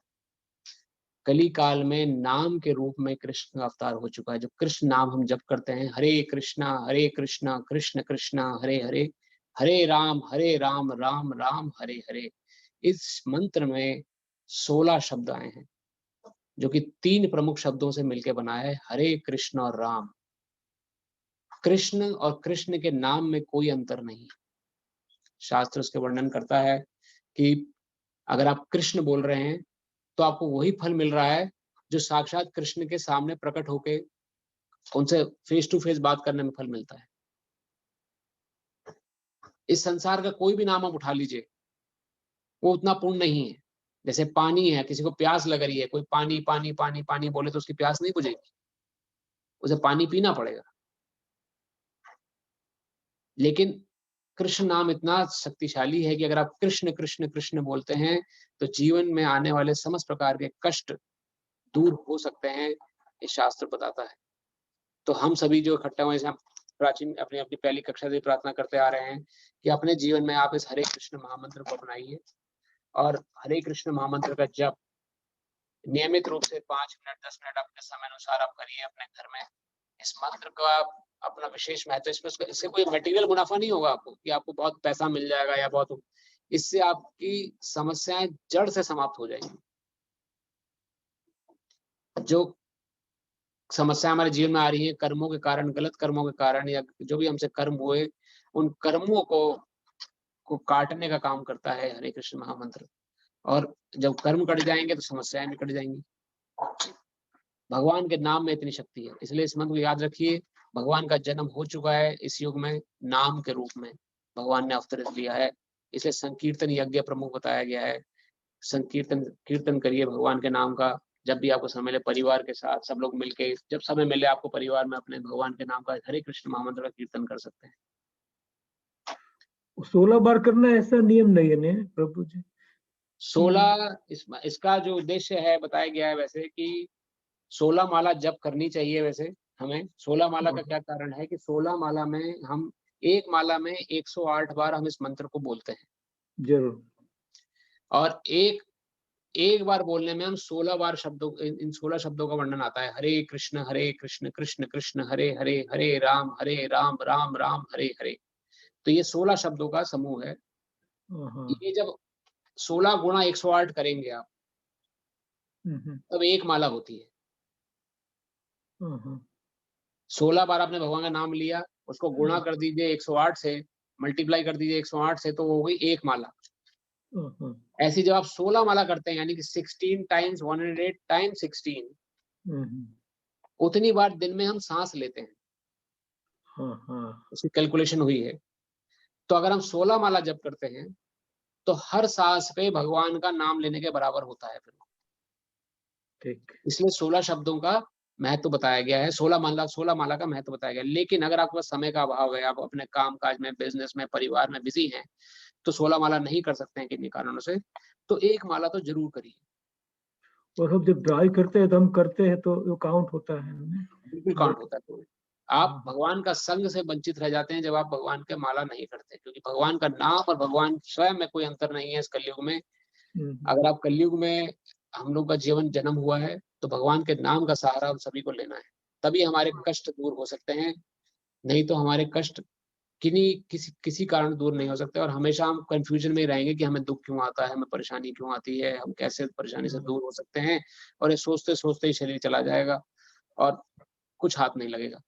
कली काल में नाम के रूप में कृष्ण का अवतार हो चुका है। जो कृष्ण नाम हम जप करते हैं, हरे कृष्णा कृष्ण कृष्णा हरे हरे, हरे राम राम राम हरे हरे। इस मंत्र में 16 शब्द आए हैं, जो कि 3 प्रमुख शब्दों से मिलकर बना है, हरे कृष्ण और राम। कृष्ण और कृष्ण के नाम में कोई अंतर नहीं। शास्त्र उसके वर्णन करता है कि अगर आप कृष्ण बोल रहे हैं तो आपको वही फल मिल रहा है जो साक्षात कृष्ण के सामने प्रकट होके उनसे फेस टू फेस बात करने में फल मिलता है। इस संसार का कोई भी नाम आप उठा लीजिए, वो उतना पूर्ण नहीं है। जैसे पानी है, किसी को प्यास लग रही है, कोई पानी पानी पानी पानी बोले तो उसकी प्यास नहीं बुझेगी, उसे पानी पीना पड़ेगा। लेकिन कृष्ण नाम इतना शक्तिशाली है कि अगर आप कृष्ण कृष्ण कृष्ण बोलते हैं तो जीवन में आने वाले समस्त प्रकार के कष्ट दूर हो सकते हैं, ये शास्त्र बताता है। तो हम सभी जो इकट्ठा हुए, हम प्राचीन अपनी अपनी पहली कक्षा से प्रार्थना करते आ रहे हैं कि अपने जीवन में आप इस हरे कृष्ण महामंत्र को अपनाइए, और हरे कृष्ण महामंत्र का जप नियमित रूप से 5 मिनट 10 मिनट अपने समय अनुसार आप करिए अपने घर में। इस मंत्र का अपना विशेष महत्व, इससे कोई मटेरियल मुनाफा नहीं होगा आपको कि आपको बहुत पैसा मिल जाएगा या बहुत, इससे आपकी समस्याएं जड़ से समाप्त हो जाएंगी। जो समस्या हमारे जीवन में आ रही है कर्मों के कारण, गलत कर्मों के कारण, या जो भी हमसे कर्म हुए, उन कर्मों को काटने का काम करता है हरे कृष्ण महामंत्र। और जब कर्म कट जाएंगे तो समस्याएं भी कट जाएंगी। भगवान के नाम में इतनी शक्ति है, इसलिए इस मंत्र को याद रखिए। भगवान का जन्म हो चुका है इस युग में, नाम के रूप में भगवान ने अवतरित लिया है, इसलिए संकीर्तन यज्ञ प्रमुख बताया गया है। संकीर्तन कीर्तन करिए भगवान के नाम का, जब भी आपको समय मिले परिवार के साथ सब लोग मिलके, जब समय मिले आपको परिवार में अपने भगवान के नाम का हरे कृष्ण महामंत्र का कीर्तन कर सकते हैं। 16 बार करना ऐसा नियम नहीं है ने प्रभु जी। 16 इसका जो उद्देश्य है बताया गया है वैसे कि 16 माला जप करनी चाहिए। वैसे हमें 16 माला का क्या कारण है कि 16 माला में हम एक माला में 108 बार हम इस मंत्र को बोलते हैं जरूर। और एक बार बोलने में हम 16 बार शब्दों, इन 16 शब्दों का वर्णन आता है। हरे कृष्ण कृष्ण कृष्ण हरे हरे, हरे राम राम राम हरे हरे। तो ये 16 शब्दों का समूह है। ये जब 16 गुणा 108 करेंगे आप, तब एक माला होती है। 16 बार आपने भगवान का नाम लिया, उसको गुणा कर दीजिए 108 से, मल्टीप्लाई कर दीजिए 108 से, तो वो हो गई एक माला। ऐसी जब आप 16 माला करते हैं, यानी कि 16 टाइम्स 108 टाइम्स 16, उतनी बार दिन में हम सांस लेते हैं। उसकी कैलकुलेशन हुई है। तो अगर हम 16 माला जप करते हैं तो हर सांस पे भगवान का नाम लेने के बराबर होता है। फिर इसलिए 16 शब्दों का महत्व बताया गया है, 16 माला का महत्व बताया गया। लेकिन अगर आपके पास समय का अभाव है, आप अपने काम काज में, बिजनेस में, परिवार में बिजी हैं, तो 16 माला नहीं कर सकते हैं किन्हीं कारणों से, तो एक माला तो जरूर करिए। और हम जब ड्राई करते हैं तो हम करते हैं तो वो काउंट होता है। बिल्कुल काउंट होता है। तो आप भगवान का संग से वंचित रह जाते हैं जब आप भगवान के माला नहीं करते, क्योंकि भगवान का नाम और भगवान स्वयं में कोई अंतर नहीं है इस कलयुग में। अगर आप कलयुग में हम लोग का जीवन जन्म हुआ है तो भगवान के नाम का सहारा हम सभी को लेना है, तभी हमारे कष्ट दूर हो सकते हैं। नहीं तो हमारे कष्ट किसी कारण दूर नहीं हो सकते और हमेशा हम कंफ्यूजन में ही रहेंगे कि हमें दुख क्यों आता है, हमें परेशानी क्यों आती है, हम कैसे परेशानी से दूर हो सकते हैं। और ये सोचते सोचते ही शरीर चला जाएगा और कुछ हाथ नहीं लगेगा।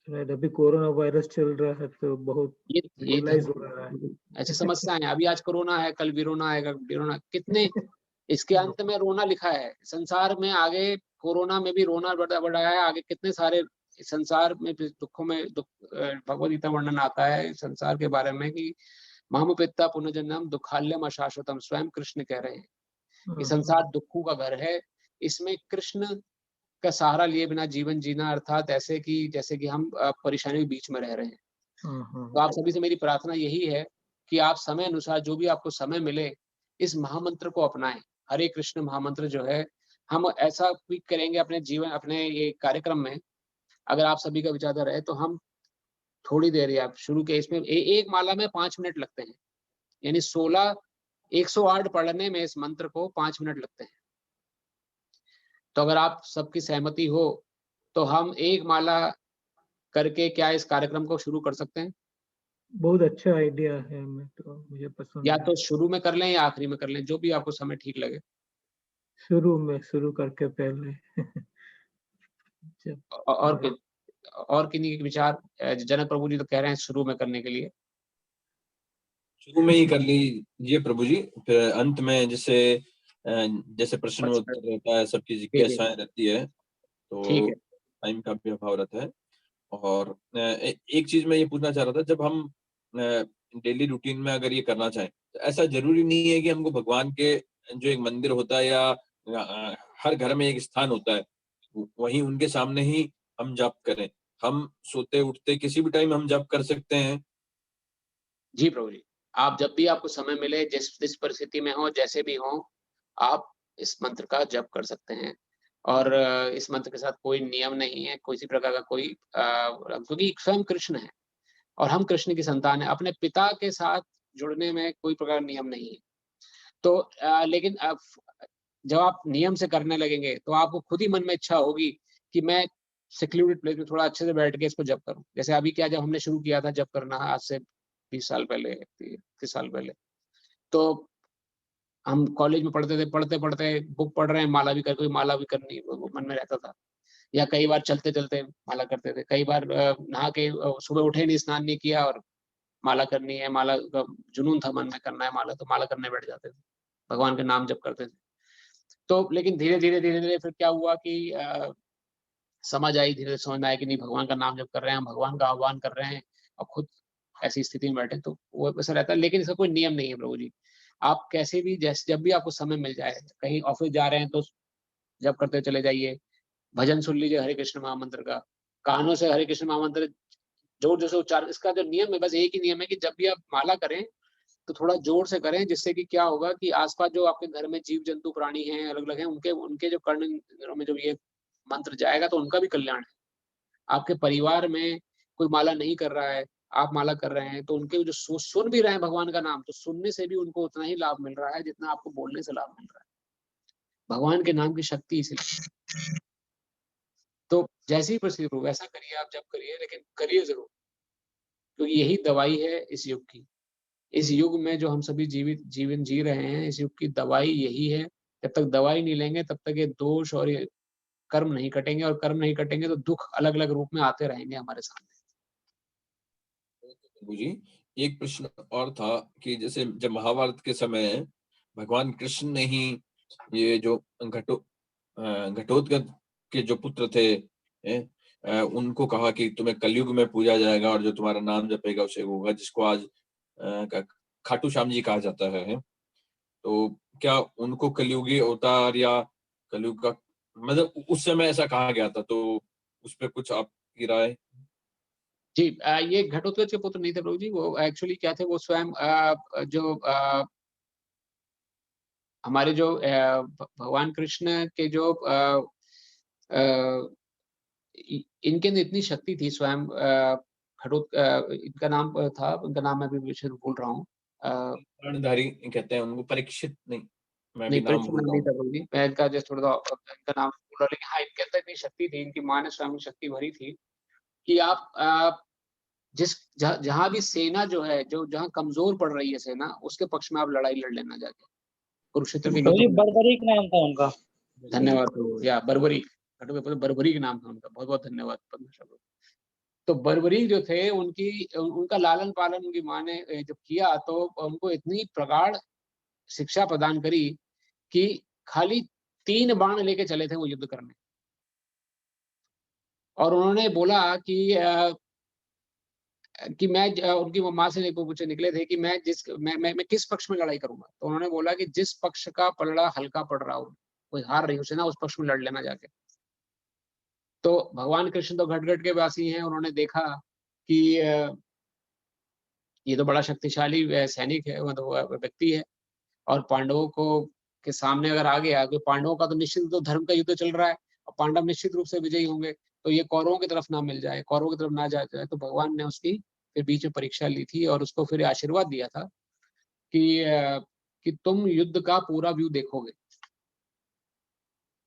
शायद अभी कोरोना वायरस चल रहा है तो बहुत ये रियलाइज हो रहा है। ऐसी समस्याएं हैं। अभी आज कोरोना है, कल भी रोना आएगा, रोना कितने इसके अंत में रोना लिखा है। संसार में आगे कोरोना में भी रोना बढ़ा है, आगे कितने सारे संसार में दुखों में भगवद गीता वर्णन आता है संसार के बारे में कि महामुपेत्ता पुनर्जन्म दुखाल्यम अशाश्वतम, स्वयं कृष्ण कह रहे हैं कि संसार दुखों का घर है। इसमें कृष्ण का सहारा लिए बिना जीवन जीना अर्थात ऐसे कि जैसे कि हम परेशानी के बीच में रह रहे हैं। तो आप सभी से मेरी प्रार्थना यही है कि आप समय अनुसार जो भी आपको समय मिले इस महामंत्र को अपनाएं। हरे कृष्ण महामंत्र जो है, हम ऐसा भी करेंगे अपने जीवन, अपने ये कार्यक्रम में, अगर आप सभी का विचार रहे तो हम थोड़ी देर या शुरू के इसमें एक माला में 5 मिनट लगते हैं, यानी 108 पढ़ने में इस मंत्र को 5 मिनट लगते हैं। तो अगर आप सबकी सहमति हो तो हम एक माला करके क्या इस कार्यक्रम को शुरू कर सकते हैं? बहुत अच्छा आइडिया है, मैं तो मुझे पसंद या है। तो शुरू में कर लें या आखिरी में कर लें, जो भी आपको समय ठीक लगे। शुरू करके पहले और किन्हीं के विचार? जनक प्रभु जी तो कह रहे हैं शुरू में करने के लिए। शुरू में ही कर लीजिए प्रभु जी, फिर अंत में जैसे प्रश्न उत्तर रहता है, सबकी जिज्ञासाएं रहती है, तो टाइम का भी अभाव रहता है। और एक चीज मैं ये पूछना चाह रहा था, जब हम डेली रूटीन में अगर ये करना चाहें तो ऐसा जरूरी नहीं है कि हमको भगवान के जो एक मंदिर होता है या हर घर में एक स्थान होता है वहीं उनके सामने ही हम जाप करें। हम सोते उठते किसी भी टाइम हम जाप कर सकते हैं। जी प्रभु जी, आप जब भी आपको समय मिले, जिस परिस्थिति में हो, जैसे भी हो, आप इस मंत्र का जप कर सकते हैं। और इस मंत्र के साथ कोई नियम नहीं है, किसी प्रकार का कोई क्योंकि स्वयं कृष्ण है और हम कृष्ण की संतान है। अपने पिता के साथ जुड़ने में कोई प्रकार का नियम नहीं है। तो लेकिन जब आप नियम से करने लगेंगे तो आपको खुद ही मन में इच्छा होगी कि मैं सिक्योर्ड प्लेस में थोड़ा अच्छे से बैठ के इसको जप करूं। जैसे अभी क्या, जब हमने शुरू किया था जप करना आज से 20 साल पहले, 30 साल पहले, तो हम कॉलेज में पढ़ते थे, पढ़ते-पढ़ते बुक पढ़ रहे हैं, माला भी कोई माला भी करनी वो मन में रहता था। या कई बार चलते-चलते माला करते थे। कई बार नहा के सुबह उठे नहीं, स्नान नहीं किया और माला करनी है, माला का जुनून था मन में करना है माला, तो माला करने बैठ जाते थे। भगवान के नाम जप करते थे। तो लेकिन धीरे-धीरे फिर क्या हुआ कि समझ आई, धीरे समझ में आया कि नहीं, भगवान का नाम जप कर रहे हैं, हम भगवान का आह्वान कर रहे हैं और खुद ऐसी स्थिति में बैठे, तो वो वैसा रहता है। लेकिन इसका कोई नियम नहीं है प्रभु जी। आप कैसे भी जब भी आपको समय मिल जाए, कहीं ऑफिस जा रहे हैं तो जप करते चले जाइए, भजन सुन लीजिए हरे कृष्ण महामंत्र का, कानों से हरे कृष्ण महामंत्र जोर-जोर से उच्चारण। इसका जो नियम है, बस एक ही नियम है कि जब भी आप माला करें तो थोड़ा जोर से करें, जिससे कि क्या होगा कि आस-पास जो आपके घर में जीव-जंतु प्राणी हैं, अलग-अलग हैं, उनके उनके जो कर्ण में जब ये मंत्र जाएगा तो उनका भी कल्याण है। आपके परिवार में कोई माला नहीं कर रहा है, आप माला कर रहे हैं, तो उनके जो सुन भी रहे हैं भगवान का नाम, तो सुनने से भी उनको उतना ही लाभ मिल रहा है जितना आपको बोलने से लाभ मिल रहा है। भगवान के नाम की शक्ति इसलिए। तो जैसी परिस्थिति हो वैसा करिए, आप जब करिए, लेकिन करिए ज़रूर, क्योंकि यही दवाई है इस युग की। इस युग में जो हम सभी जीवन जी रहे हैं, इस युग की दवाई यही है। जब तक दवाई नहीं लेंगे तब तक ये दोष और ये कर्म नहीं कटेंगे, और कर्म नहीं कटेंगे तो दुःख अलग-अलग रूप में आते रहेंगे हमारे सामने। प्रभु जी, एक प्रश्न और था कि जैसे जब महाभारत के समय भगवान कृष्ण ने ही ये जो घटोत्कच के जो पुत्र थे उनको कहा कि तुम्हें कलयुग में पूजा जाएगा और जो तुम्हारा नाम जपेगा उसे होगा, जिसको आज खाटू श्याम जी कहा जाता है। तो क्या उनको कलयुगी अवतार या कलयुग का मतलब उस समय ऐसा कहा गया था, तो उस पर कुछ आपकी राय? जी, ये घटोत्कच के पुत्र नहीं थे प्रभु जी, वो एक्चुअली क्या थे, वो स्वयं जो हमारे जो भगवान कृष्ण के जो इनके अंदर इतनी शक्ति थी, स्वयं इनका नाम था, इनका नाम मैं अभी भूल रहा हूँ। प्राणधारी कहते हैं उनको, परीक्षित नहीं, मैं भी नहीं नाम परीक्षित भूल रहा नहीं हूँ। था बोली, मैं इनका जस्ट थोड़ा सा इनका नाम भूल रहा, लेकिन हाँ इनके अंदर इतनी शक्ति थी, इनकी माँ ने स्वयं शक्ति भरी थी कि आप जहाँ भी सेना जो है, जो जहाँ कमजोर पड़ रही है सेना, उसके पक्ष में आप लड़ाई लड़ लेना जाके, कुरुक्षेत्र के युद्ध प्रभु जी में। बर्बरीक नाम था उनका। धन्यवाद प्रभु, या बर्बरीक, बर्बरीक नाम था उनका, बहुत बहुत धन्यवाद पद्मश्री प्रभु। तो बर्बरीक जो थे उनका लालन पालन उनकी माँ ने जब किया, तो उनको इतनी प्रगाढ़ शिक्षा प्रदान करी कि खाली 3 बाण लेके चले थे वो युद्ध करने, और उन्होंने बोला कि उनकी माँ से पूछे निकले थे कि मैं किस पक्ष में लड़ाई करूंगा। तो उन्होंने बोला कि जिस पक्ष का पलड़ा हल्का पड़ रहा हो, कोई हार रही हो सेना, उस पक्ष में लड़ लेना जाके। तो भगवान कृष्ण तो घट के वासी हैं, उन्होंने देखा कि ये तो बड़ा शक्तिशाली सैनिक है, मतलब व्यक्ति है, और पांडवों को के सामने अगर आ गया, तो पांडवों का तो निश्चित तो धर्म का युद्ध चल रहा है, और पांडव निश्चित रूप से विजयी होंगे, तो ये कौरवों की तरफ ना मिल जाए, कौरवों की तरफ ना जाए। तो भगवान ने उसकी फिर बीच में परीक्षा ली थी, और उसको फिर आशीर्वाद दिया था कि तुम युद्ध का पूरा व्यू देखोगे,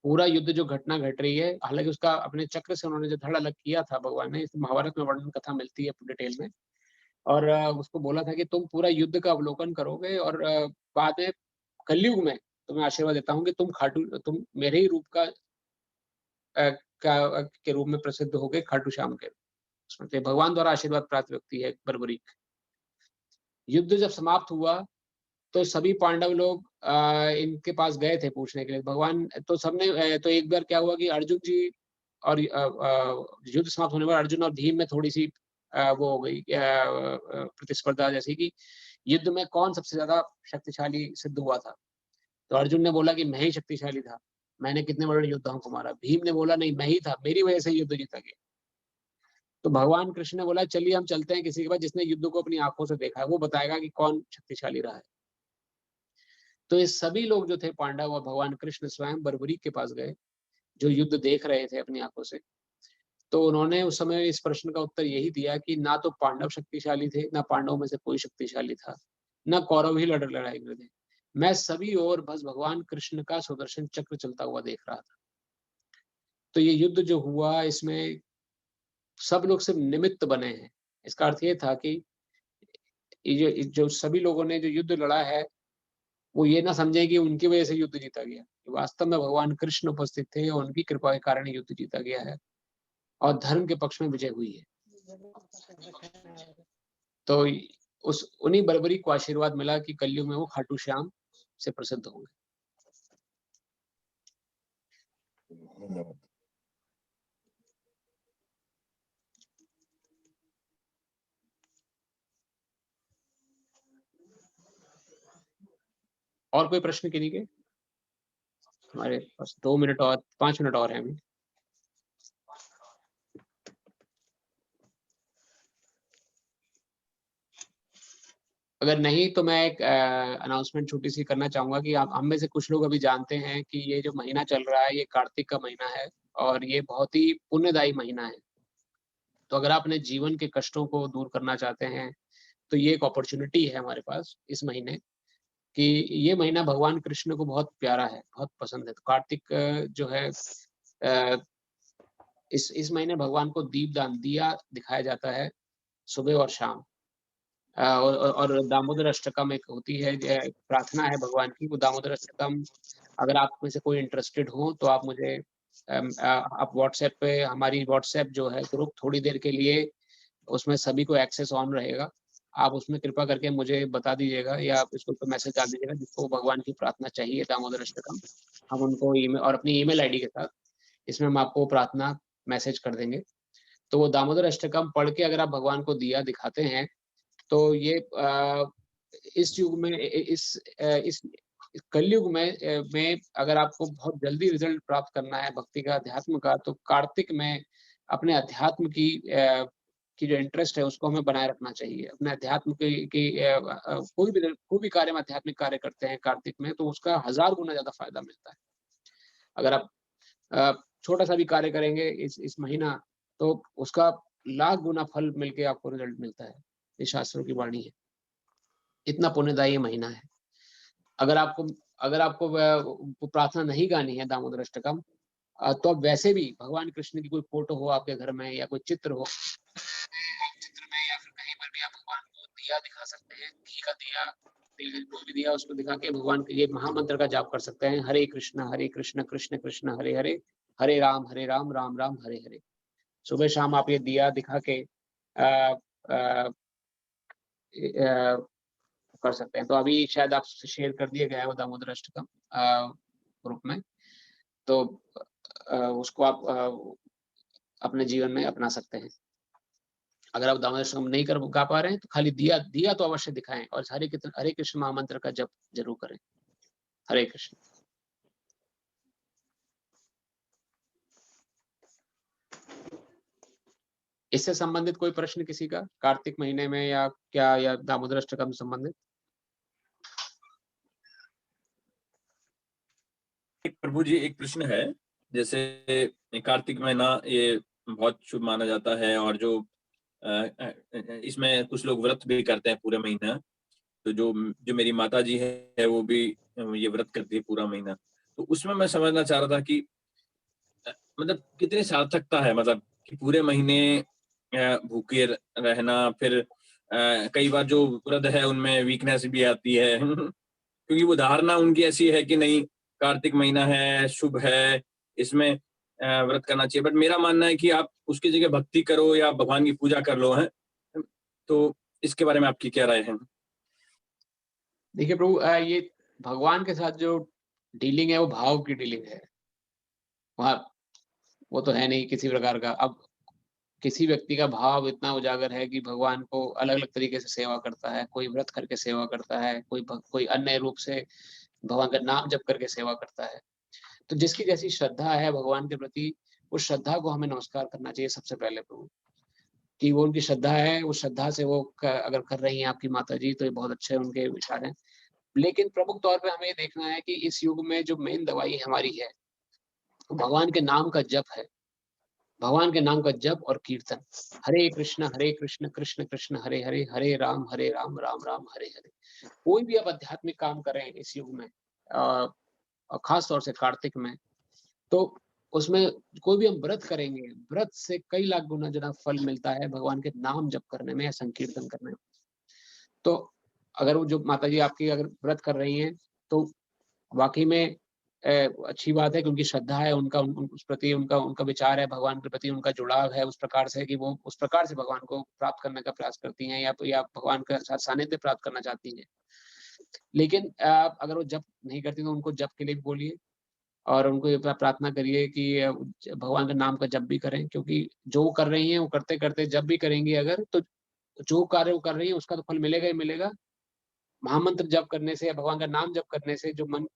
पूरा युद्ध जो घटना घट रही है। हालांकि उसका अपने चक्र से उन्होंने जो धड़ अलग किया था भगवान ने, इस महाभारत में वर्णन कथा मिलती है डिटेल में, और उसको बोला था कि तुम पूरा युद्ध का अवलोकन करोगे, और बाद में कलयुग में तुम्हें आशीर्वाद देता हूँ कि तुम मेरे ही रूप के रूप में प्रसिद्ध हो गए, खाटू श्याम के। तो भगवान द्वारा आशीर्वाद प्राप्त व्यक्ति है बर्बरीक। युद्ध जब समाप्त हुआ तो सभी पांडव लोग इनके पास गए थे पूछने के लिए भगवान, तो सबने तो एक बार क्या हुआ कि अर्जुन जी और युद्ध समाप्त होने पर अर्जुन और भीम में थोड़ी सी वो हो गई प्रतिस्पर्धा, जैसे कि युद्ध में कौन सबसे ज्यादा शक्तिशाली सिद्ध हुआ था। तो अर्जुन ने बोला कि मैं ही शक्तिशाली था, मैंने कितने बड़े योद्धाओं को मारा। भीम ने बोला नहीं, मैं ही था, मेरी वजह से युद्ध जीता गया। तो भगवान कृष्ण ने बोला चलिए हम चलते हैं किसी के पास जिसने युद्ध को अपनी आंखों से देखा है, वो बताएगा कि कौन शक्तिशाली रहा है। तो ये सभी लोग जो थे पांडव और भगवान कृष्ण स्वयं बर्बरीक के पास गए, जो युद्ध देख रहे थे अपनी आंखों से। तो उन्होंने उस समय इस प्रश्न का उत्तर यही दिया कि ना तो पांडव शक्तिशाली थे, ना पांडवों में से कोई शक्तिशाली था, ना कौरव ही लड़ाई कर थे। मैं सभी ओर बस भगवान कृष्ण का सुदर्शन चक्र चलता हुआ देख रहा था। तो ये युद्ध जो हुआ, इसमें सब लोग सिर्फ निमित्त बने हैं। इसका अर्थ ये था कि जो सभी लोगों ने जो युद्ध लड़ा है, वो ये ना समझे कि उनकी वजह से युद्ध जीता गया। वास्तव में भगवान कृष्ण उपस्थित थे और उनकी कृपा के कारण युद्ध जीता गया है और धर्म के पक्ष में विजय हुई है। तो उन्हीं बर्बरी को आशीर्वाद मिला कि कलयुग में वो खाटू श्याम से प्रसिद्ध होंगे। धन्यवाद। और कोई प्रश्न किन्हीं के? हमारे पास 2 मिनट और 5 मिनट और हैं अभी। अगर नहीं तो मैं एक अनाउंसमेंट छोटी सी करना चाहूंगा कि आप हम में से कुछ लोग अभी जानते हैं कि ये जो महीना चल रहा है ये कार्तिक का महीना है और ये बहुत ही पुण्यदायी महीना है। तो अगर आप अपने जीवन के कष्टों को दूर करना चाहते हैं तो ये एक अपॉर्चुनिटी है हमारे पास इस महीने कि ये महीना भगवान कृष्ण को बहुत प्यारा है, बहुत पसंद है। तो कार्तिक जो है इस महीने भगवान को दीपदान दिया दिखाया जाता है सुबह और शाम। और दामोदर अष्टकम एक होती है, प्रार्थना है भगवान की, वो दामोदर अष्टकम अगर आप में से कोई इंटरेस्टेड हो तो आप मुझे आप व्हाट्सएप पे, हमारी व्हाट्सएप जो है ग्रुप थोड़ी देर के लिए उसमें सभी को एक्सेस ऑन रहेगा, आप उसमें कृपा करके मुझे बता दीजिएगा या आप इसको तो मैसेज डाल दीजिएगा जिसको भगवान की प्रार्थना चाहिए दामोदर अष्टकम। हम उनको ईमेल और अपनी ईमेल आईडी के साथ इसमें हम आपको प्रार्थना मैसेज कर देंगे। तो वो दामोदर अष्टकम पढ़ के अगर आप भगवान को दिया दिखाते हैं तो ये इस युग में इस कलयुग में अगर आपको बहुत जल्दी रिजल्ट प्राप्त करना है भक्ति का, अध्यात्म का, तो कार्तिक में अपने अध्यात्म की जो इंटरेस्ट है उसको हमें बनाए रखना चाहिए। अपने अध्यात्म की कोई भी कार्य में आध्यात्मिक कार्य करते हैं कार्तिक में तो उसका 1000 गुना ज्यादा फायदा मिलता है। अगर आप छोटा सा भी कार्य करेंगे इस महीना तो उसका लाख गुना फल मिलके आपको रिजल्ट मिलता है। ये शास्त्रों की वाणी है। इतना पुण्यदायी महीना है। अगर आपको प्रार्थना नहीं गानी है दामोदर अष्टकम, तो अब वैसे भी भगवान कृष्ण की कोई फोटो हो आपके घर में या कोई चित्र हो, चित्र में या फिर कहीं पर भी आप भगवान को दिया दिखा सकते हैं, घी का दिया, तेल का कोई भी दिया उसको दिखा के भगवान के ये महामंत्र का जाप कर सकते हैं, हरे कृष्ण कृष्ण कृष्ण हरे हरे, हरे राम राम राम हरे हरे। सुबह शाम आप ये दिया दिखा के आ, आ, आ, कर सकते हैं। तो अभी शायद आपसे शेयर कर दिया गया है वो दामोदर अष्टकम ग्रुप में, तो उसको आप अपने जीवन में अपना सकते हैं। अगर आप दामोदर अष्टकम नहीं गा पा रहे हैं तो खाली दिया तो अवश्य दिखाएं और हरे कृष्ण महामंत्र का जप जरूर करें। हरे कृष्ण। इससे संबंधित कोई प्रश्न किसी का, कार्तिक महीने में या क्या, या दामोदर अष्टकम से संबंधित? प्रभु जी एक प्रश्न है, जैसे कार्तिक महीना ये बहुत शुभ माना जाता है और जो इसमें कुछ लोग व्रत भी करते हैं पूरे महीना, तो जो मेरी माता जी है वो भी ये व्रत करती है पूरा महीना, तो उसमें मैं समझना चाह रहा था कि मतलब कितनी सार्थकता है, मतलब कि पूरे महीने भूखे रहना, फिर कई बार जो व्रत है उनमें वीकनेस भी आती है क्योंकि वो धारणा उनकी ऐसी है कि नहीं कार्तिक महीना है, शुभ है, इसमें व्रत करना चाहिए। बट मेरा मानना है कि आप उसकी जगह भक्ति करो या भगवान की पूजा कर लो है। तो इसके बारे में आपकी क्या राय है? देखिए प्रभु, ये भगवान के साथ जो डीलिंग है वो भाव की डीलिंग है, वहाँ वो तो है नहीं किसी प्रकार का। अब किसी व्यक्ति का भाव इतना उजागर है कि भगवान को अलग-अलग तरीके से सेवा करता है, कोई व्रत करके सेवा करता है, कोई अन्य रूप से भगवान का नाम जप करके सेवा करता है। तो जिसकी जैसी श्रद्धा है भगवान के प्रति, उस श्रद्धा को हमें नमस्कार करना चाहिए सबसे पहले प्रभु, कि वो उनकी श्रद्धा है, उस श्रद्धा से वो अगर कर रही हैं आपकी माताजी तो ये बहुत अच्छे उनके विचार हैं। लेकिन प्रमुख तौर पे हमें ये देखना है कि इस युग में जो मेन दवाई हमारी है, भगवान के नाम का जप है। भगवान के नाम का जप और कीर्तन। हरे कृष्ण कृष्ण कृष्ण हरे हरे, हरे राम राम राम हरे हरे। कोई भी आप आध्यात्मिक काम करें इस युग में, और खास तौर से कार्तिक में, तो उसमें कोई भी हम व्रत करेंगे, व्रत से कई लाख गुना ज़्यादा फल मिलता है भगवान के नाम जप करने में या संकीर्तन करने में। तो अगर वो जो माताजी आपकी अगर व्रत कर रही हैं, तो वाक़ई में अच्छी बात है कि उनकी श्रद्धा है, उनका उस प्रति उनका विचार है, भगवान के प्रति उनका जुड़ाव है उस प्रकार से कि वो उस प्रकार से भगवान को प्राप्त करने का प्रयास करती हैं या भगवान का सानिध्य प्राप्त करना चाहती हैं। लेकिन अगर वो जप नहीं करती तो उनको जप के लिए भी बोलिए और उनको ये प्रार्थना करिए कि भगवान के नाम का जप भी करें, क्योंकि जो कर रही हैं वो करते-करते जप भी करेंगी अगर, तो जो कार्य वो कर रही है उसका तो फल मिलेगा ही मिलेगा। महामंत्र जप करने से या भगवान का नाम जप करने से जो मन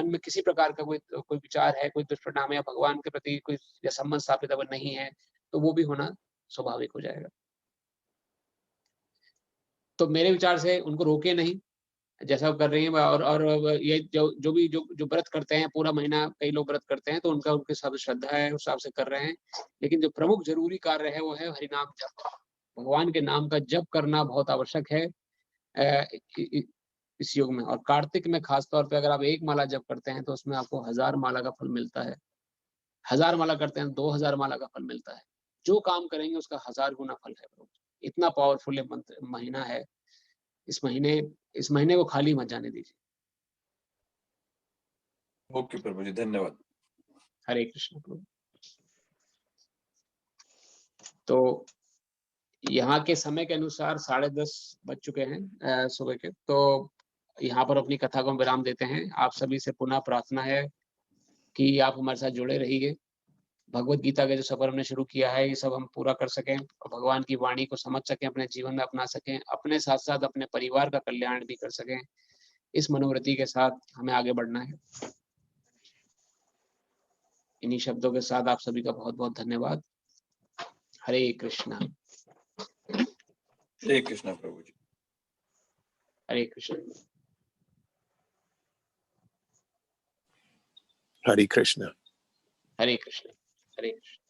में किसी प्रकार का कोई विचार है, कोई दुष्परिणाम है या भगवान के प्रति कोई या संबंध स्थापित अगर नहीं है, तो वो भी होना स्वाभाविक हो जाएगा। तो मेरे विचार से उनको रोके नहीं, जैसा वो कर रही हैं, और ये जो व्रत करते हैं पूरा महीना, कई लोग व्रत करते हैं तो उनके साथ श्रद्धा है, उस हिसाब से कर रहे हैं। लेकिन जो प्रमुख ज़रूरी कार्य है वो है हरिनाम जप। भगवान के नाम का जप करना बहुत आवश्यक है इस युग में। और कार्तिक में खास तौर पे अगर आप 1 माला जप करते हैं तो उसमें आपको 1000 माला का फल मिलता है। 1000 माला करते हैं 2000 माला का फल मिलता है। जो काम करेंगे उसका 1000 गुना फल है प्रभु। इतना पावरफुल ये मंत्र महीना है। इस महीने को खाली मत जाने दीजिए। ओके प्रभु जी, धन्यवाद। हरे कृष्ण प्रभु। तो यहाँ के समय के अनुसार 10:30 बज चुके हैं सुबह के, तो यहाँ पर अपनी कथा को हम विराम देते हैं। आप सभी से पुनः प्रार्थना है कि आप हमारे साथ जुड़े रहिए। भगवत गीता का जो सफर हमने शुरू किया है, ये सब हम पूरा कर सकें और भगवान की वाणी को समझ सकें, अपने जीवन में अपना सकें, अपने साथ-साथ अपने परिवार का कल्याण भी कर सकें। इस मनोवृत्ति के साथ हमें आगे बढ़ना है। इन्हीं शब्दों के साथ आप सभी का बहुत-बहुत धन्यवाद। हरे कृष्णा। हरे कृष्णा प्रभु जी। हरे कृष्ण। हरे कृष्णा। हरे कृष्ण। हरे कृष्ण।